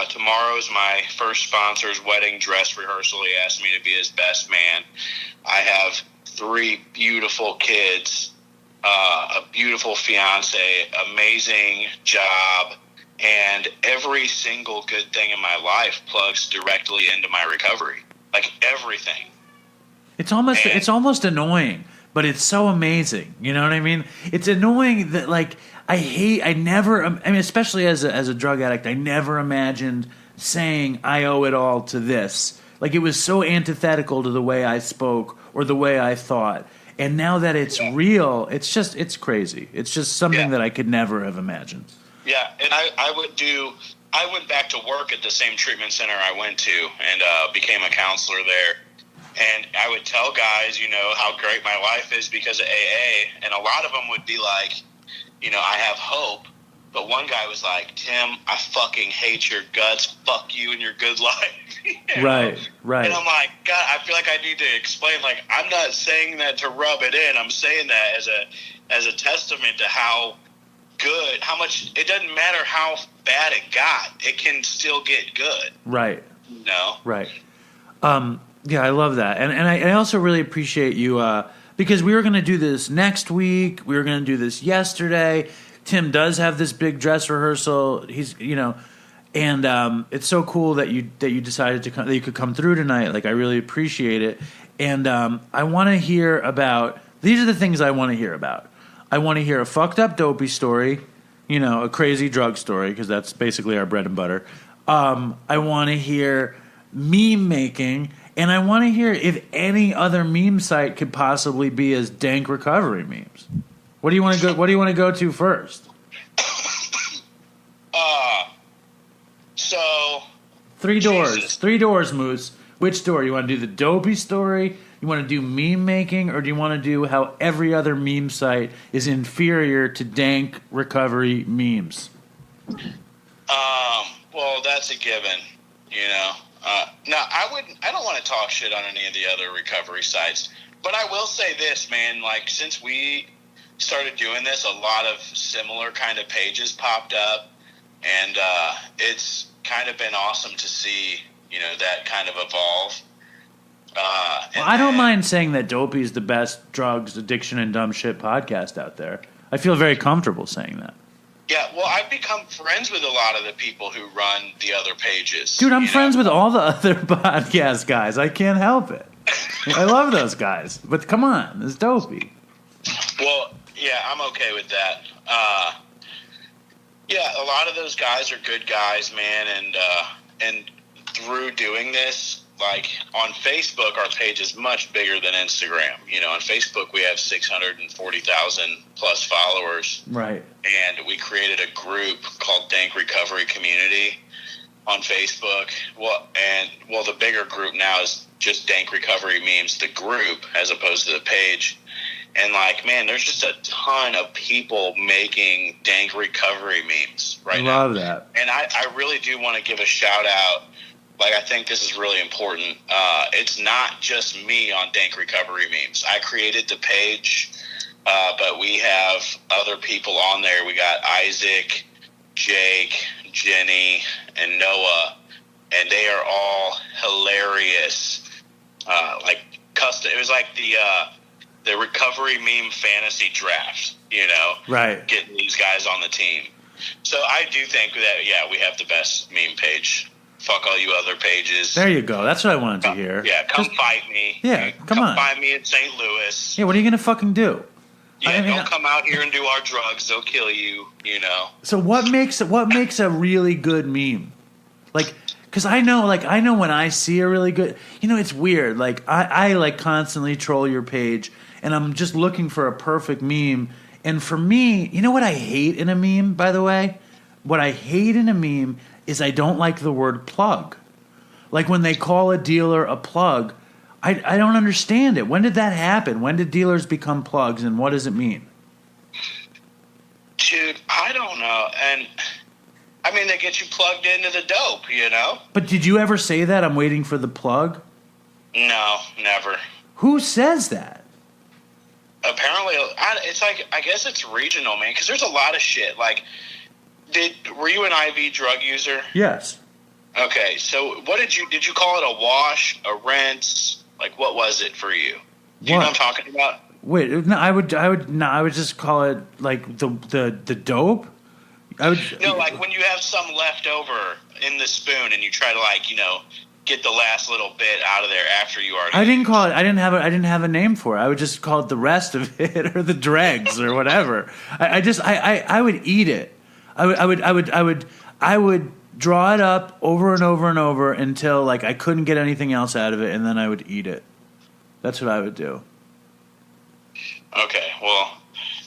tomorrow's my first sponsor's wedding dress rehearsal. He asked me to be his best man. I have 3 beautiful kids, a beautiful fiance, amazing job, and every single good thing in my life plugs directly into my recovery. Like, everything. It's almost annoying, but it's so amazing. You know what I mean? It's annoying that, like, especially as a drug addict, I never imagined saying I owe it all to this. Like, it was so antithetical to the way I spoke or the way I thought. And now that it's real, it's crazy. It's just something that I could never have imagined. Yeah, and I went back to work at the same treatment center I went to, and became a counselor there. And I would tell guys, how great my life is because of AA, and a lot of them would be like, I have hope. But one guy was like, Tim, I fucking hate your guts. Fuck you and your good life. Right. And I'm like, God, I feel like I need to explain, like, I'm not saying that to rub it in. I'm saying that as a testament to how good, how much, it doesn't matter how bad it got. It can still get good. Right. Right. Yeah, I love that. And I also really appreciate you, because we were going to do this next week. We were going to do this yesterday. Tim does have this big dress rehearsal. He's, and it's so cool that you decided to come, that you could come through tonight. Like, I really appreciate it. And I want to hear about, these are the things I want to hear about. I want to hear a fucked up Dopey story, a crazy drug story, because that's basically our bread and butter. I want to hear meme making. And I want to hear if any other meme site could possibly be as dank recovery memes. What do you want to go to first? So 3 doors. Jesus. 3 doors, Moose. Which door? You want to do the Dopey story? You want to do meme making, or do you want to do how every other meme site is inferior to dank recovery memes? Well, that's a given, No, I don't want to talk shit on any of the other recovery sites, but I will say this, man. Like, since we started doing this, a lot of similar kind of pages popped up, and it's kind of been awesome to see, that kind of evolve. Well, I don't mind saying that Dopey is the best drugs, addiction, and dumb shit podcast out there. I feel very comfortable saying that. Yeah, well, I've become friends with a lot of the people who run the other pages. Dude, I'm friends with all the other podcast guys. I can't help it. I love those guys. But come on, it's Dopey. Well, yeah, I'm okay with that. Yeah, a lot of those guys are good guys, man, and through doing this, like, on Facebook, our page is much bigger than Instagram. On Facebook, we have 640,000 plus followers. Right. And we created a group called Dank Recovery Community. on Facebook. Well, the bigger group now is just Dank Recovery Memes, the group, as opposed to the page. And, like, man, there's just a ton of people making Dank Recovery memes right now. I love that. And I really do want to give a shout out. Like, I think this is really important. It's not just me on Dank Recovery Memes. I created the page, but we have other people on there. We got Isaac, Jake, Jenny, and Noah, and they are all hilarious. Like, custom. It was like the recovery meme fantasy draft, you know? Right. Getting these guys on the team. So I do think that, yeah, we have the best meme page. Fuck all you other pages. There you go. That's what I wanted to hear. Yeah, come fight me. Yeah, come on. Find me in St. Louis. Yeah, what are you going to fucking do? Yeah, don't come out here and do our drugs. They'll kill you, you know. So what makes a really good meme? Like, because I know when I see a really good, you know, it's weird. Like, I like constantly troll your page, and I'm just looking for a perfect meme. And for me, you know what I hate in a meme, by the way? What I hate in a meme is I don't like the word plug. Like when they call a dealer a plug, I don't understand it. When did that happen? When did dealers become plugs, and what does it mean? Dude, I don't know. And, I mean, they get you plugged into the dope, you know? But did you ever say that? I'm waiting for the plug? No, never. Who says that? Apparently, it's like, I guess it's regional, man, because there's a lot of shit. Like, were you an IV drug user? Yes. Okay, so what did you call it a wash, a rinse? Like, what was it for you? Do you know what I'm talking about? Wait, no, I would just call it like the dope. No, like when you have some left over in the spoon and you try to, like, you know, get the last little bit out of there after you already. I didn't call it. I didn't have a name for it. I would just call it the rest of it or the dregs or whatever. I would eat it. I would draw it up over and over and over until, like, I couldn't get anything else out of it, and then I would eat it. That's what I would do. Okay, well,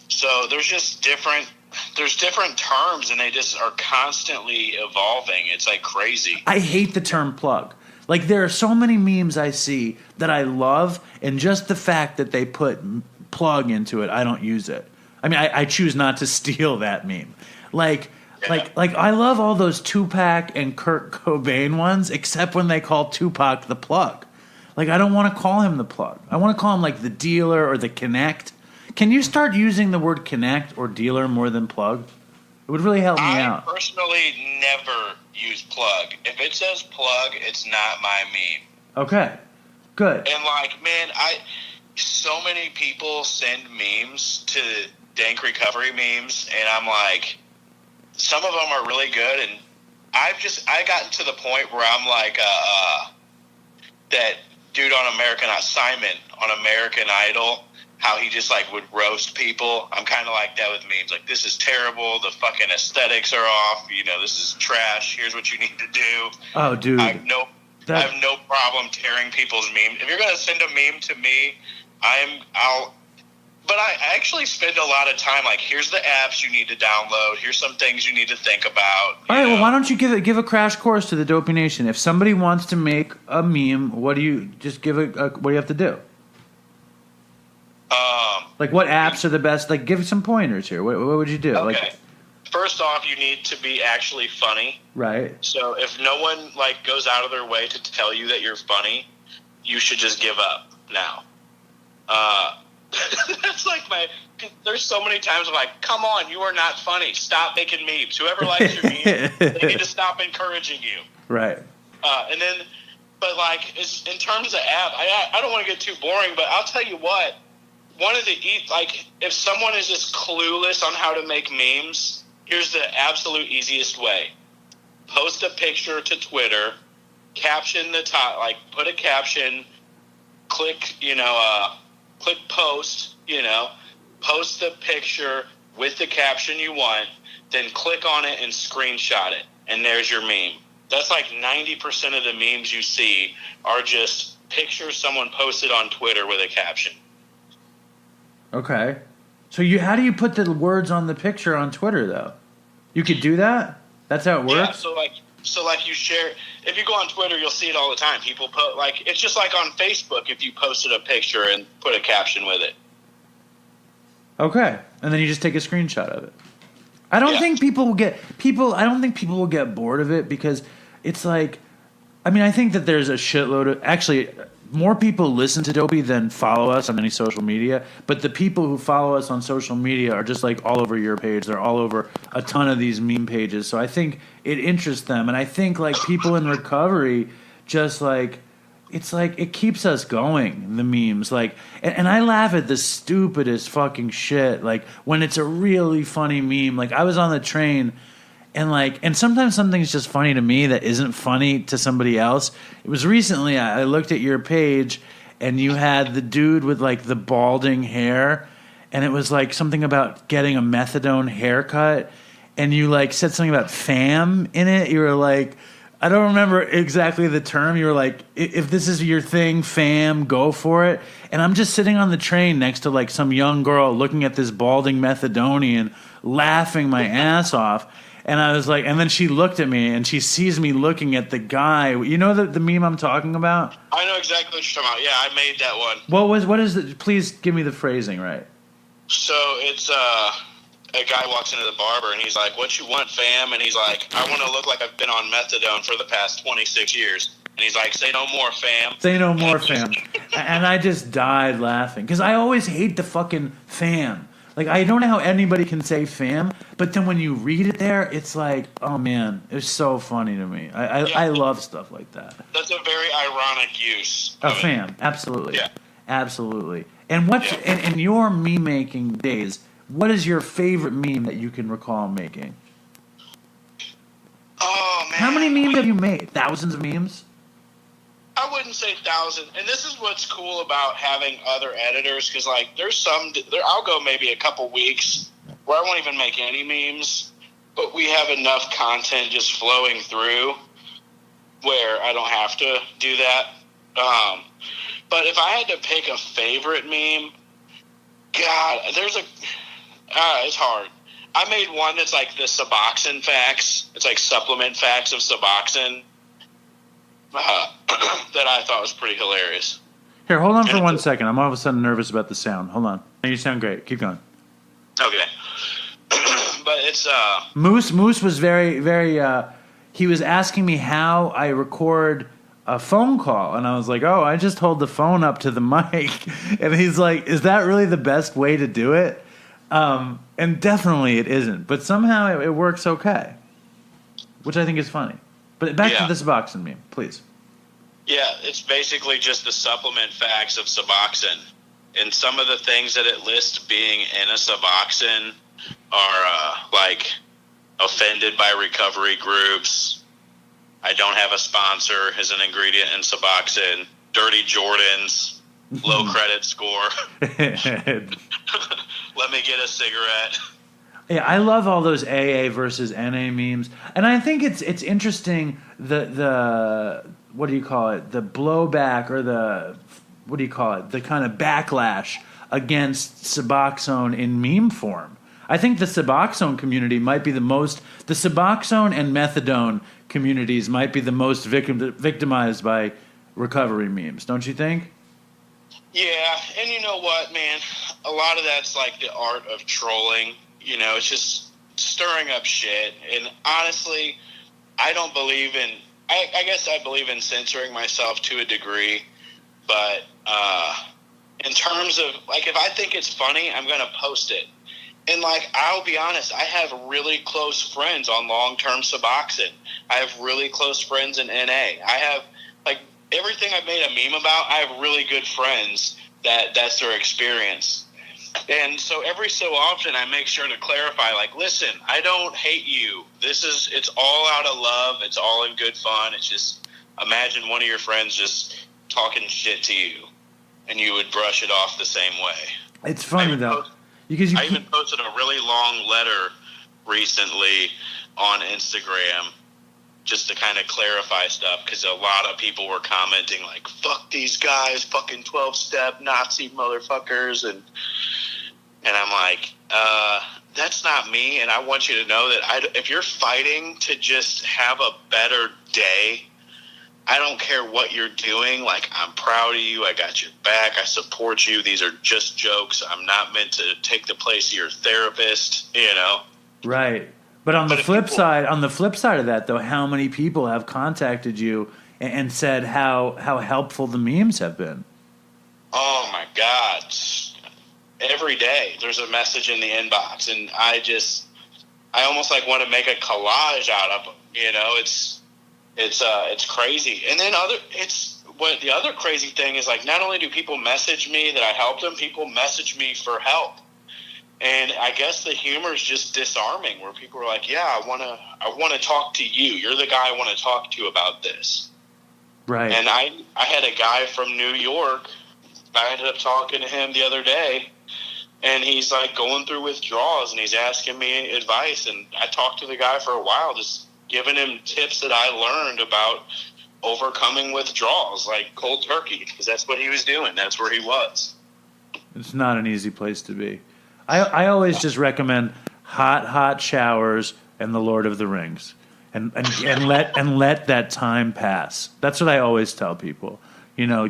so there's different terms, and they just are constantly evolving. It's like crazy. I hate the term plug. Like, there are so many memes I see that I love, and just the fact that they put plug into it, I don't use it. I mean, I choose not to steal that meme. Like I love all those Tupac and Kurt Cobain ones, except when they call Tupac the plug. Like, I don't want to call him the plug. I want to call him, like, the dealer or the connect. Can you start using the word connect or dealer more than plug? It would really help me out. I personally never use plug. If it says plug, it's not my meme. Okay, good. And, like, man, so many people send memes to Dank Recovery Memes, and I'm like, some of them are really good, and I gotten to the point where I'm like, that dude on Simon on American Idol, how he just, like, would roast people. I'm kind of like that with memes. Like, this is terrible. The fucking aesthetics are off. You know, this is trash. Here's what you need to do. Oh, dude. I have no problem tearing people's memes. If you're going to send a meme to me, but I actually spend a lot of time, like, here's the apps you need to download. Here's some things you need to think about. All right, well, why don't you give a crash course to the Dopey Nation? If somebody wants to make a meme, what do you have to do? Like, what apps are the best? Like, give some pointers here. What would you do? Okay. Like, first off, you need to be actually funny. Right. So if no one, like, goes out of their way to tell you that you're funny, you should just give up now. That's like there's so many times I'm like, come on, you are not funny. Stop making memes. Whoever likes your meme, they need to stop encouraging you. Right. And then, but, like, in terms of app, I don't want to get too boring, but I'll tell you what, if someone is just clueless on how to make memes, here's the absolute easiest way. Post a picture to Twitter, caption the top, like, put a caption, click post, post the picture with the caption you want, then click on it and screenshot it, and there's your meme. That's like 90% of the memes you see are just pictures someone posted on Twitter with a caption. Okay. So how do you put the words on the picture on Twitter, though? You could do that? That's how it works? Yeah, So, like, you share, if you go on Twitter, you'll see it all the time. People put, like, it's just like on Facebook if you posted a picture and put a caption with it. Okay. And then you just take a screenshot of it. I don't think people will get bored of it because it's like, I mean, I think that there's a shitload of, actually, more people listen to Dopey than follow us on any social media, but the people who follow us on social media are just like all over your page. They're all over a ton of these meme pages. So I think it interests them. And I think like people in recovery just like, it's like it keeps us going, the memes. Like, and I laugh at the stupidest fucking shit. Like when it's a really funny meme, like I was on the train and sometimes something's just funny to me that isn't funny to somebody else. It was recently I looked at your page and you had the dude with like the balding hair and it was like something about getting a methadone haircut and you like said something about fam in it. You were like, I don't remember exactly the term. You were like, if this is your thing, fam, go for it. And I'm just sitting on the train next to like some young girl looking at this balding Methadonian laughing my ass off. And I was like, and then she looked at me and she sees me looking at the guy. You know the meme I'm talking about? I know exactly what you're talking about. Yeah, I made that one. What is it? Please give me the phrasing right. So it's a guy walks into the barber and he's like, "What you want, fam?" And he's like, "I want to look like I've been on methadone for the past 26 years." And he's like, "Say no more, fam." Say no more, fam. And I just died laughing because I always hate the fucking fam. Like, I don't know how anybody can say fam, but then when you read it there, it's like, oh, man, it's so funny to me. I love stuff like that. That's a very ironic use. A fam, absolutely. Yeah. Absolutely. And what's in your meme-making days, what is your favorite meme that you can recall making? Oh, man. How many memes have you made? Thousands of memes? I wouldn't say thousands. And this is what's cool about having other editors, because, like, I'll go maybe a couple weeks where I won't even make any memes, but we have enough content just flowing through where I don't have to do that. But if I had to pick a favorite meme, God, it's hard. I made one that's like the Suboxone facts. It's like supplement facts of Suboxone. That I thought was pretty hilarious. Here, hold on for 1 second. I'm all of a sudden nervous about the sound. Hold on. You sound great. Keep going. Okay. But it's Moose was very, very he was asking me how I record a phone call, and I was like, oh, I just hold the phone up to the mic. And he's like, is that really the best way to do it? And definitely it isn't, but somehow it works okay, which I think is funny. But back to the Suboxone meme, please. Yeah, it's basically just the supplement facts of Suboxone. And some of the things that it lists being in a Suboxone are like offended by recovery groups. I don't have a sponsor as an ingredient in Suboxone. Dirty Jordans. Low credit score. Let me get a cigarette. Yeah, I love all those AA versus NA memes, and I think it's interesting the what do you call it? The blowback or the kind of backlash against Suboxone in meme form. I think the Suboxone community might be the Suboxone and methadone communities might be the most victimized by recovery memes. Don't you think? Yeah, and you know what, man? A lot of that's like the art of trolling. You know, it's just stirring up shit. And honestly, I don't believe in... I guess I believe in censoring myself to a degree. But in terms of... Like, if I think it's funny, I'm going to post it. And, like, I'll be honest, I have really close friends on long-term Suboxone. I have really close friends in NA. I have, like, everything I've made a meme about, I have really good friends that's their experience. And so every so often I make sure to clarify, like, listen, I don't hate you. It's all out of love. It's all in good fun. It's just, imagine one of your friends just talking shit to you and you would brush it off the same way. It's funny though. I even posted a really long letter recently on Instagram just to kind of clarify stuff, because a lot of people were commenting like, fuck these guys, fucking 12-step Nazi motherfuckers, and I'm like, that's not me, and I want you to know that if you're fighting to just have a better day, I don't care what you're doing. Like, I'm proud of you. I got your back. I support you. These are just jokes. I'm not meant to take the place of your therapist, you know? Right. But on the flip side of that, though, how many people have contacted you and said how helpful the memes have been? Oh, my God. Every day there's a message in the inbox, and I almost like want to make a collage out of them. You know, it's crazy. And then the other crazy thing is, like, not only do people message me that I helped them, people message me for help. And I guess the humor is just disarming, where people are like, yeah, I want to talk to you. You're the guy I want to talk to about this. Right. And I had a guy from New York. I ended up talking to him the other day, and he's like going through withdrawals, and he's asking me advice. And I talked to the guy for a while, just giving him tips that I learned about overcoming withdrawals, like cold turkey, because that's what he was doing. That's where he was. It's not an easy place to be. I always just recommend hot showers and the Lord of the Rings, and let that time pass. That's what I always tell people. You know,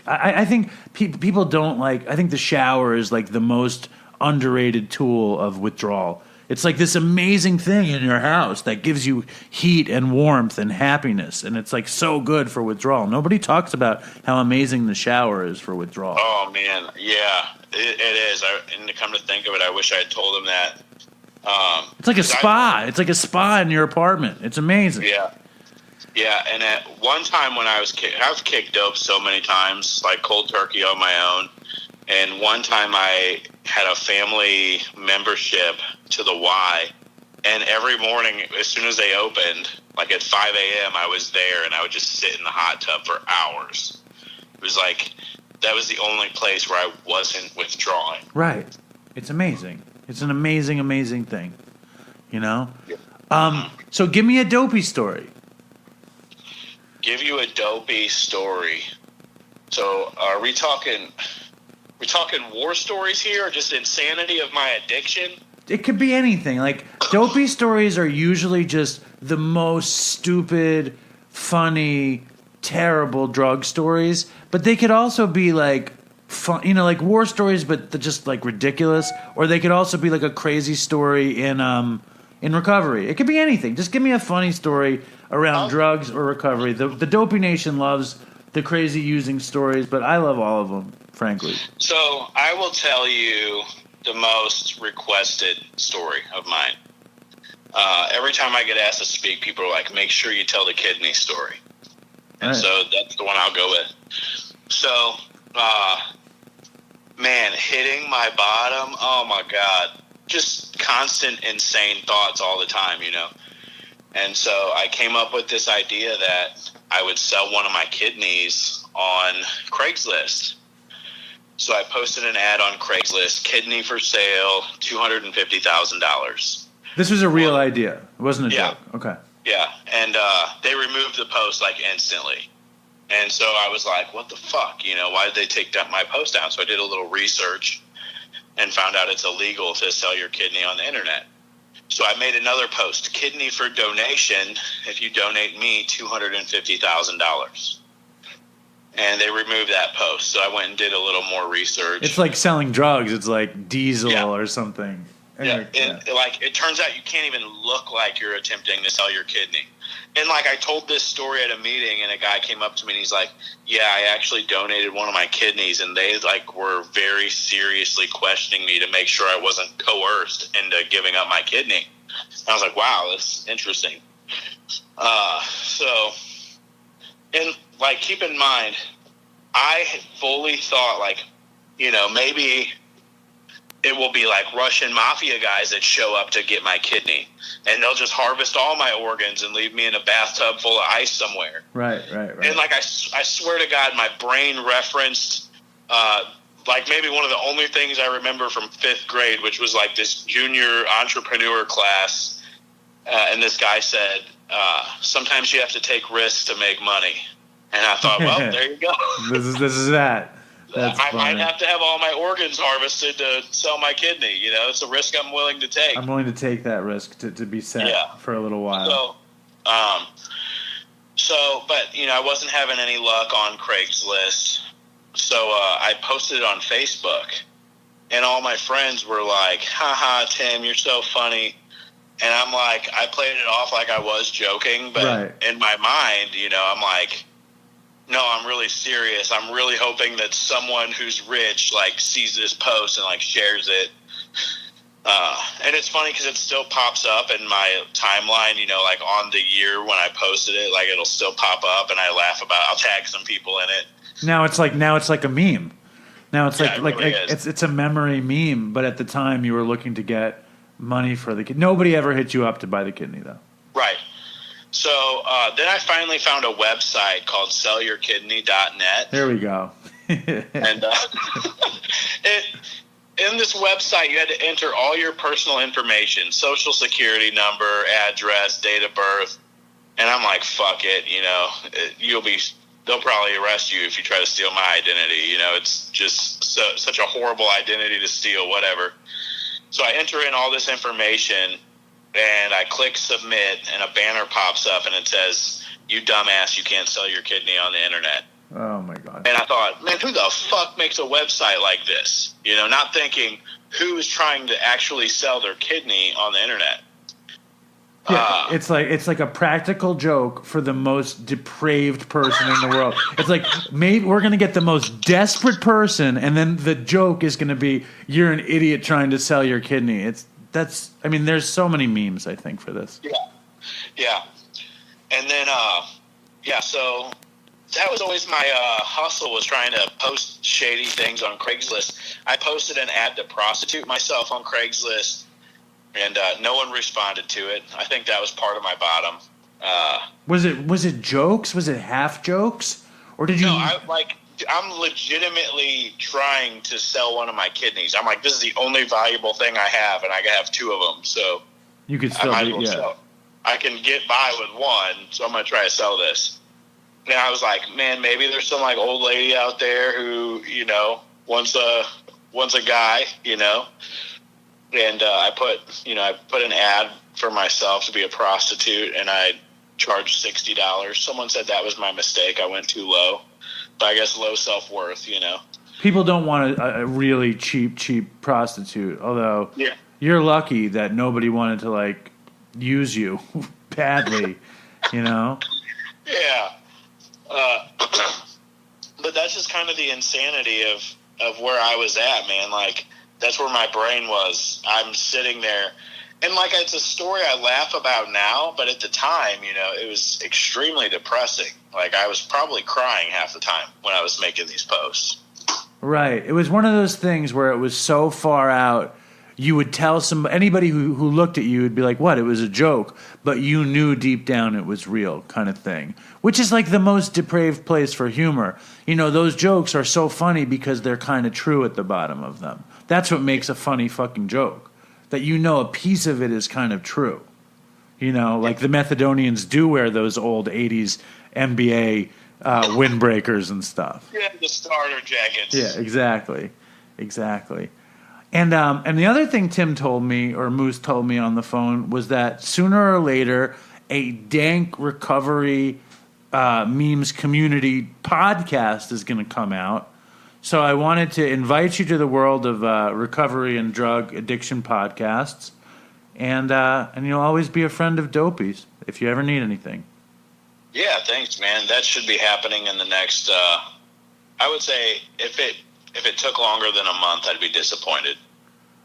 I think people don't like. I think the shower is like the most underrated tool of withdrawal. It's like this amazing thing in your house that gives you heat and warmth and happiness, and it's like so good for withdrawal. Nobody talks about how amazing the shower is for withdrawal. Oh man, yeah, it is. And to come to think of it, I wish I had told him that. It's like a spa. It's like a spa in your apartment. It's amazing. Yeah. Yeah, and at one time when I've kicked dope so many times, like cold turkey on my own. And one time I had a family membership to the Y, and every morning as soon as they opened, like at 5 a.m., I was there, and I would just sit in the hot tub for hours. It was like that was the only place where I wasn't withdrawing. Right. It's amazing. It's an amazing, amazing thing. You know? So give me a dopey story. Give you a dopey story. So are we talking war stories here, or just insanity of my addiction? It could be anything. Like, dopey stories are usually just the most stupid, funny, terrible drug stories, but they could also be like fun, you know, like war stories, but they're just like ridiculous. Or they could also be like a crazy story in recovery. It could be anything. Just give me a funny story around drugs or recovery. The Dopey Nation loves the crazy using stories, but I love all of them, frankly. So I will tell you the most requested story of mine. Every time I get asked to speak, people are like, make sure you tell the kidney story. And so that's the one I'll go with. So, man, hitting my bottom, oh my God. Just constant insane thoughts all the time, you know. And so I came up with this idea that I would sell one of my kidneys on Craigslist. So I posted an ad on Craigslist, kidney for sale, $250,000. This was a real idea. It wasn't a joke. Okay. Yeah, and they removed the post like instantly. And so I was like, what the fuck? You know, why did they take my post down? So I did a little research and found out it's illegal to sell your kidney on the internet. So I made another post, kidney for donation, if you donate me $250,000. And they removed that post. So I went and did a little more research. It's like selling drugs. It's like diesel or something. Yeah, it turns out you can't even look like you're attempting to sell your kidney. And like I told this story at a meeting, and a guy came up to me and he's like, yeah, I actually donated one of my kidneys, and they like were very seriously questioning me to make sure I wasn't coerced into giving up my kidney. And I was like, wow, that's interesting. And like, keep in mind, I had fully thought like, you know, maybe it will be like Russian mafia guys that show up to get my kidney, and they'll just harvest all my organs and leave me in a bathtub full of ice somewhere. Right. And like, I swear to God, my brain referenced like maybe one of the only things I remember from 5th grade, which was like this junior entrepreneur class. And this guy said, sometimes you have to take risks to make money. And I thought, well, there you go. This is that. That's I funny. might have to have all my organs harvested to sell my kidney. You know, it's a risk I'm willing to take. I'm willing to take that risk to be set for a little while. But you know, I wasn't having any luck on Craigslist, so I posted it on Facebook, and all my friends were like, "Haha, Tim, you're so funny," and I'm like, I played it off like I was joking, but in my mind, you know, I'm like, no, I'm really serious. I'm really hoping that someone who's rich like sees this post and like shares it. And it's funny because it still pops up in my timeline, you know, like on the year when I posted it, like it'll still pop up and I laugh about it. I'll tag some people in it. Now it's like a meme. Now it's it really it's a memory meme, but at the time you were looking to get money for the kid. Nobody ever hit you up to buy the kidney though. Right. So then I finally found a website called sellyourkidney.net. There we go. And in this website, you had to enter all your personal information, social security number, address, date of birth. And I'm like, fuck it, you know, they'll probably arrest you if you try to steal my identity. You know, it's just such a horrible identity to steal, whatever. So I enter in all this information, and I click submit, and a banner pops up, and it says, "You dumbass, you can't sell your kidney on the internet." Oh, my God. And I thought, man, who the fuck makes a website like this? You know, not thinking who is trying to actually sell their kidney on the internet. Yeah, it's like a practical joke for the most depraved person in the world. It's like, maybe we're going to get the most desperate person, and then the joke is going to be, you're an idiot trying to sell your kidney. There's so many memes, I think, for this. Yeah. And then, so that was always my hustle, was trying to post shady things on Craigslist. I posted an ad to prostitute myself on Craigslist, and no one responded to it. I think that was part of my bottom. Was it jokes? Was it half jokes? Or did you... No, I'm legitimately trying to sell one of my kidneys. I'm like, this is the only valuable thing I have, and I have two of them, so you could still sell. I can get by with one, so I'm going to try to sell this. And I was like, man, maybe there's some like old lady out there who, you know, wants a guy, you know. And I put an ad for myself to be a prostitute, and I charged $60. Someone said that was my mistake. I went too low. But I guess low self-worth, you know. People don't want a really cheap prostitute, although you're lucky that nobody wanted to, like, use you badly, you know? Yeah. But that's just kind of the insanity of where I was at, man. Like, that's where my brain was. I'm sitting there. And, like, it's a story I laugh about now, but at the time, you know, it was extremely depressing. Like, I was probably crying half the time when I was making these posts. Right. It was one of those things where it was so far out, you would tell anybody who looked at you would be like, what, it was a joke, but you knew deep down it was real, kind of thing, which is like the most depraved place for humor. You know, those jokes are so funny because they're kind of true at the bottom of them. That's what makes a funny fucking joke, that you know a piece of it is kind of true. You know, like the Macedonians do wear those old 80s NBA windbreakers and stuff. Yeah, the starter jackets. Yeah, exactly. And the other thing Tim told me, or Moose told me on the phone, was that sooner or later a dank recovery memes community podcast is going to come out. So I wanted to invite you to the world of recovery and drug addiction podcasts, and you'll always be a friend of Dopey's if you ever need anything. Yeah, thanks, man. That should be happening in the next. I would say if it took longer than a month, I'd be disappointed.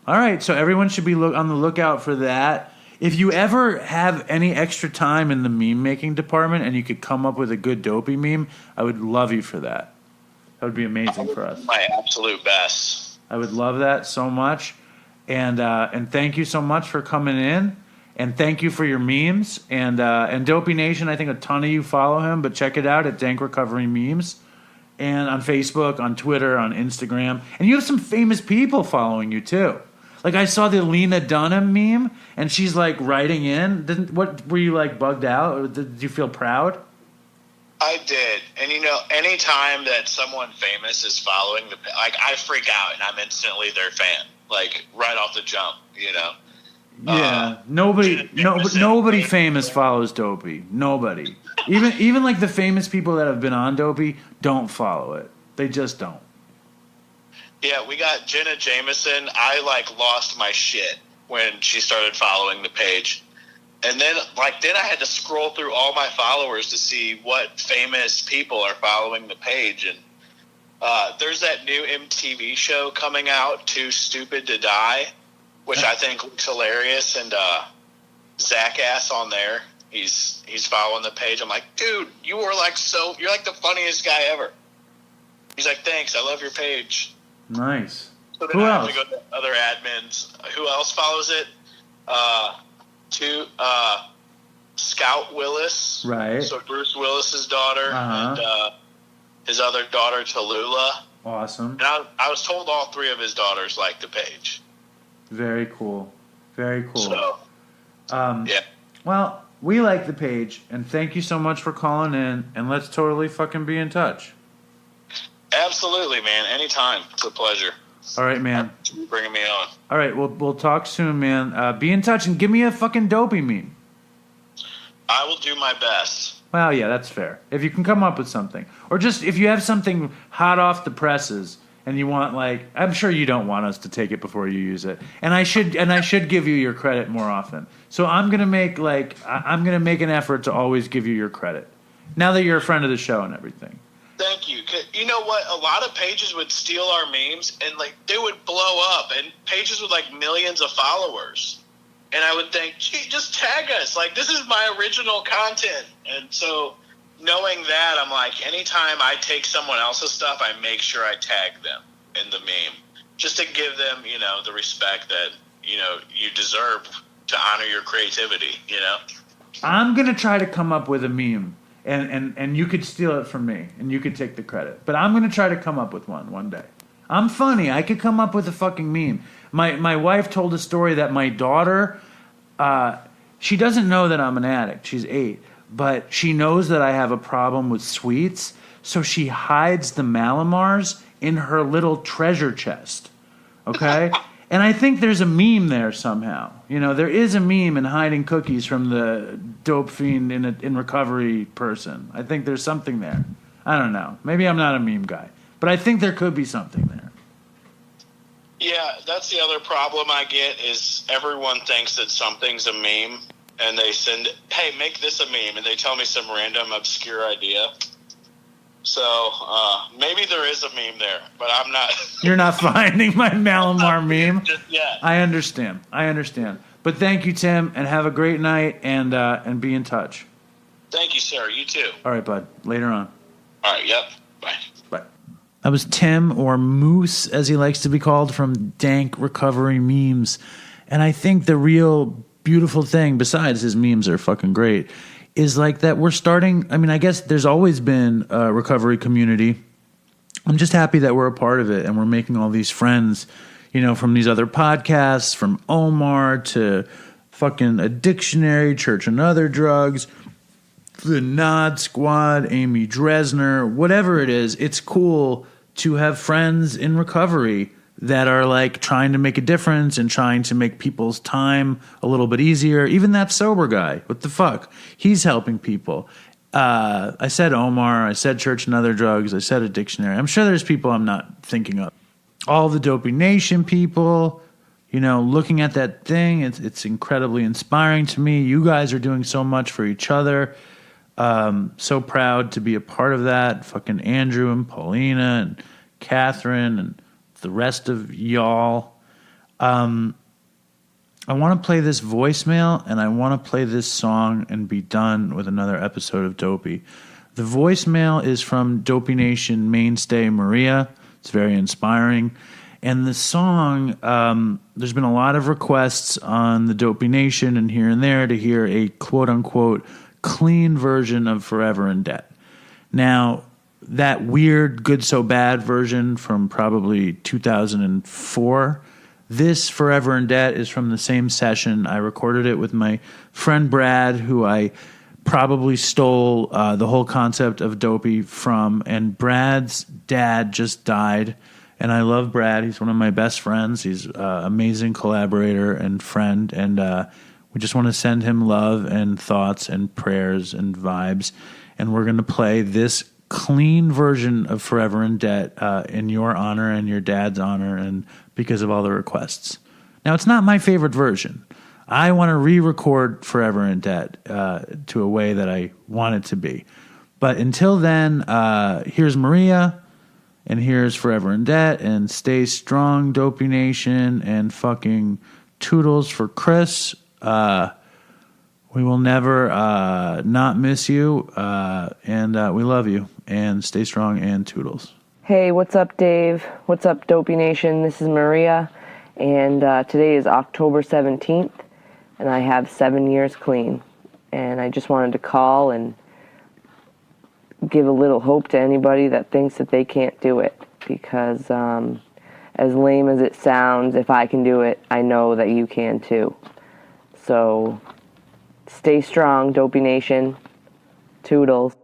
All right, so everyone should be on the lookout for that. If you ever have any extra time in the meme making department and you could come up with a good Dopey meme, I would love you for that. That would be amazing for us. My absolute best. I would love that so much, and thank you so much for coming in, and thank you for your memes, and Dopey Nation. I think a ton of you follow him, but check it out at Dank Recovery Memes, and on Facebook, on Twitter, on Instagram, and you have some famous people following you too. Like I saw the Lena Dunham meme, and she's like writing in. What were you like bugged out? Or did you feel proud? I did. And, anytime that someone famous is following I freak out and I'm instantly their fan. Like, right off the jump, Yeah, nobody famous follows Dopey. Nobody. Even like the famous people that have been on Dopey don't follow it. They just don't. Yeah, we got Jenna Jameson. I lost my shit when she started following the page. And then I had to scroll through all my followers to see what famous people are following the page. And there's that new MTV show coming out, Too Stupid to Die, which I think looks hilarious. And Zach Ass on there, he's following the page. I'm like, dude, you're you're the funniest guy ever. He's like, thanks, I love your page. Nice. So then I have to go to other admins. Who else follows it? Scout Willis. Right. So Bruce Willis's daughter and his other daughter, Tallulah. Awesome. And I was told all three of his daughters like the page. Very cool. Very cool. So, yeah. Well, we like the page, and thank you so much for calling in, and let's totally fucking be in touch. Absolutely, man. Anytime. It's a pleasure. All right, man. Thanks for bringing me on. All right, we'll talk soon, man. Be in touch and give me a fucking Dopey meme. I will do my best. Well, yeah, that's fair. If you can come up with something. Or just if you have something hot off the presses and you want I'm sure you don't want us to take it before you use it. And I should give you your credit more often. So I'm going to make an effort to always give you your credit. Now that you're a friend of the show and everything. Thank you. You know what? A lot of pages would steal our memes and they would blow up, and pages with millions of followers. And I would think, gee, just tag us. This is my original content. And so knowing that, I'm like, anytime I take someone else's stuff, I make sure I tag them in the meme just to give them, the respect that, you deserve to honor your creativity, I'm going to try to come up with a meme. And you could steal it from me, and you could take the credit. But I'm going to try to come up with one day. I'm funny. I could come up with a fucking meme. My wife told a story that my daughter, she doesn't know that I'm an addict. She's 8. But she knows that I have a problem with sweets, so she hides the Malamars in her little treasure chest. Okay? And I think there's a meme there somehow. There is a meme in hiding cookies from the dope fiend in recovery person. I think there's something there. I don't know. Maybe I'm not a meme guy. But I think there could be something there. Yeah, that's the other problem I get is everyone thinks that something's a meme, and they send, hey, make this a meme, and they tell me some random obscure idea. So maybe there is a meme there, but I'm not. You're not finding my Malamar meme? Just yet. I understand. But thank you, Tim, and have a great night, and be in touch. Thank you, sir. You too. All right, bud. Later on. All right, yep. Bye. That was Tim, or Moose, as he likes to be called, from Dank Recovery Memes. And I think the real beautiful thing, besides his memes are fucking great, is that we're starting. I mean, I guess there's always been a recovery community. I'm just happy that we're a part of it, and we're making all these friends, from these other podcasts, from Omar to fucking A Dictionary, Church and Other Drugs, the Nod Squad, Amy Dresner, whatever it is. It's cool to have friends in recovery that are trying to make a difference and trying to make people's time a little bit easier. Even that sober guy, what the fuck? He's helping people. I said Omar, I said Church and Other Drugs, I said A Dictionary. I'm sure there's people I'm not thinking of. All the Dopey Nation people, looking at that thing, it's incredibly inspiring to me. You guys are doing so much for each other. So proud to be a part of that. Fucking Andrew and Paulina and Catherine and the rest of y'all. I want to play this voicemail, and I want to play this song and be done with another episode of Dopey. The voicemail is from Dopey Nation mainstay Maria. It's very inspiring. And the song, there's been a lot of requests on the Dopey Nation and here and there to hear a quote-unquote clean version of Forever in Debt. Now, that weird Good So Bad version from probably 2004, this Forever in Debt is from the same session. I recorded it with my friend Brad, who I probably stole the whole concept of Dopey from, and Brad's dad just died. And I love Brad. He's one of my best friends. He's an amazing collaborator and friend. And we just want to send him love and thoughts and prayers and vibes. And we're going to play this clean version of Forever in Debt in your honor and your dad's honor, and because of all the requests. Now, it's not my favorite version. I want to re-record Forever in Debt to a way that I want it to be. But until then, here's Maria. And here's Forever in Debt, and stay strong, Dopey Nation, and fucking toodles for Chris. We will never not miss you, and we love you, and stay strong, and toodles. Hey, what's up, Dave? What's up, Dopey Nation? This is Maria, and today is October 17th, and I have 7 years clean. And I just wanted to call and give a little hope to anybody that thinks that they can't do it, because as lame as it sounds, if I can do it, I know that you can too. So stay strong, Dopey Nation. Toodles.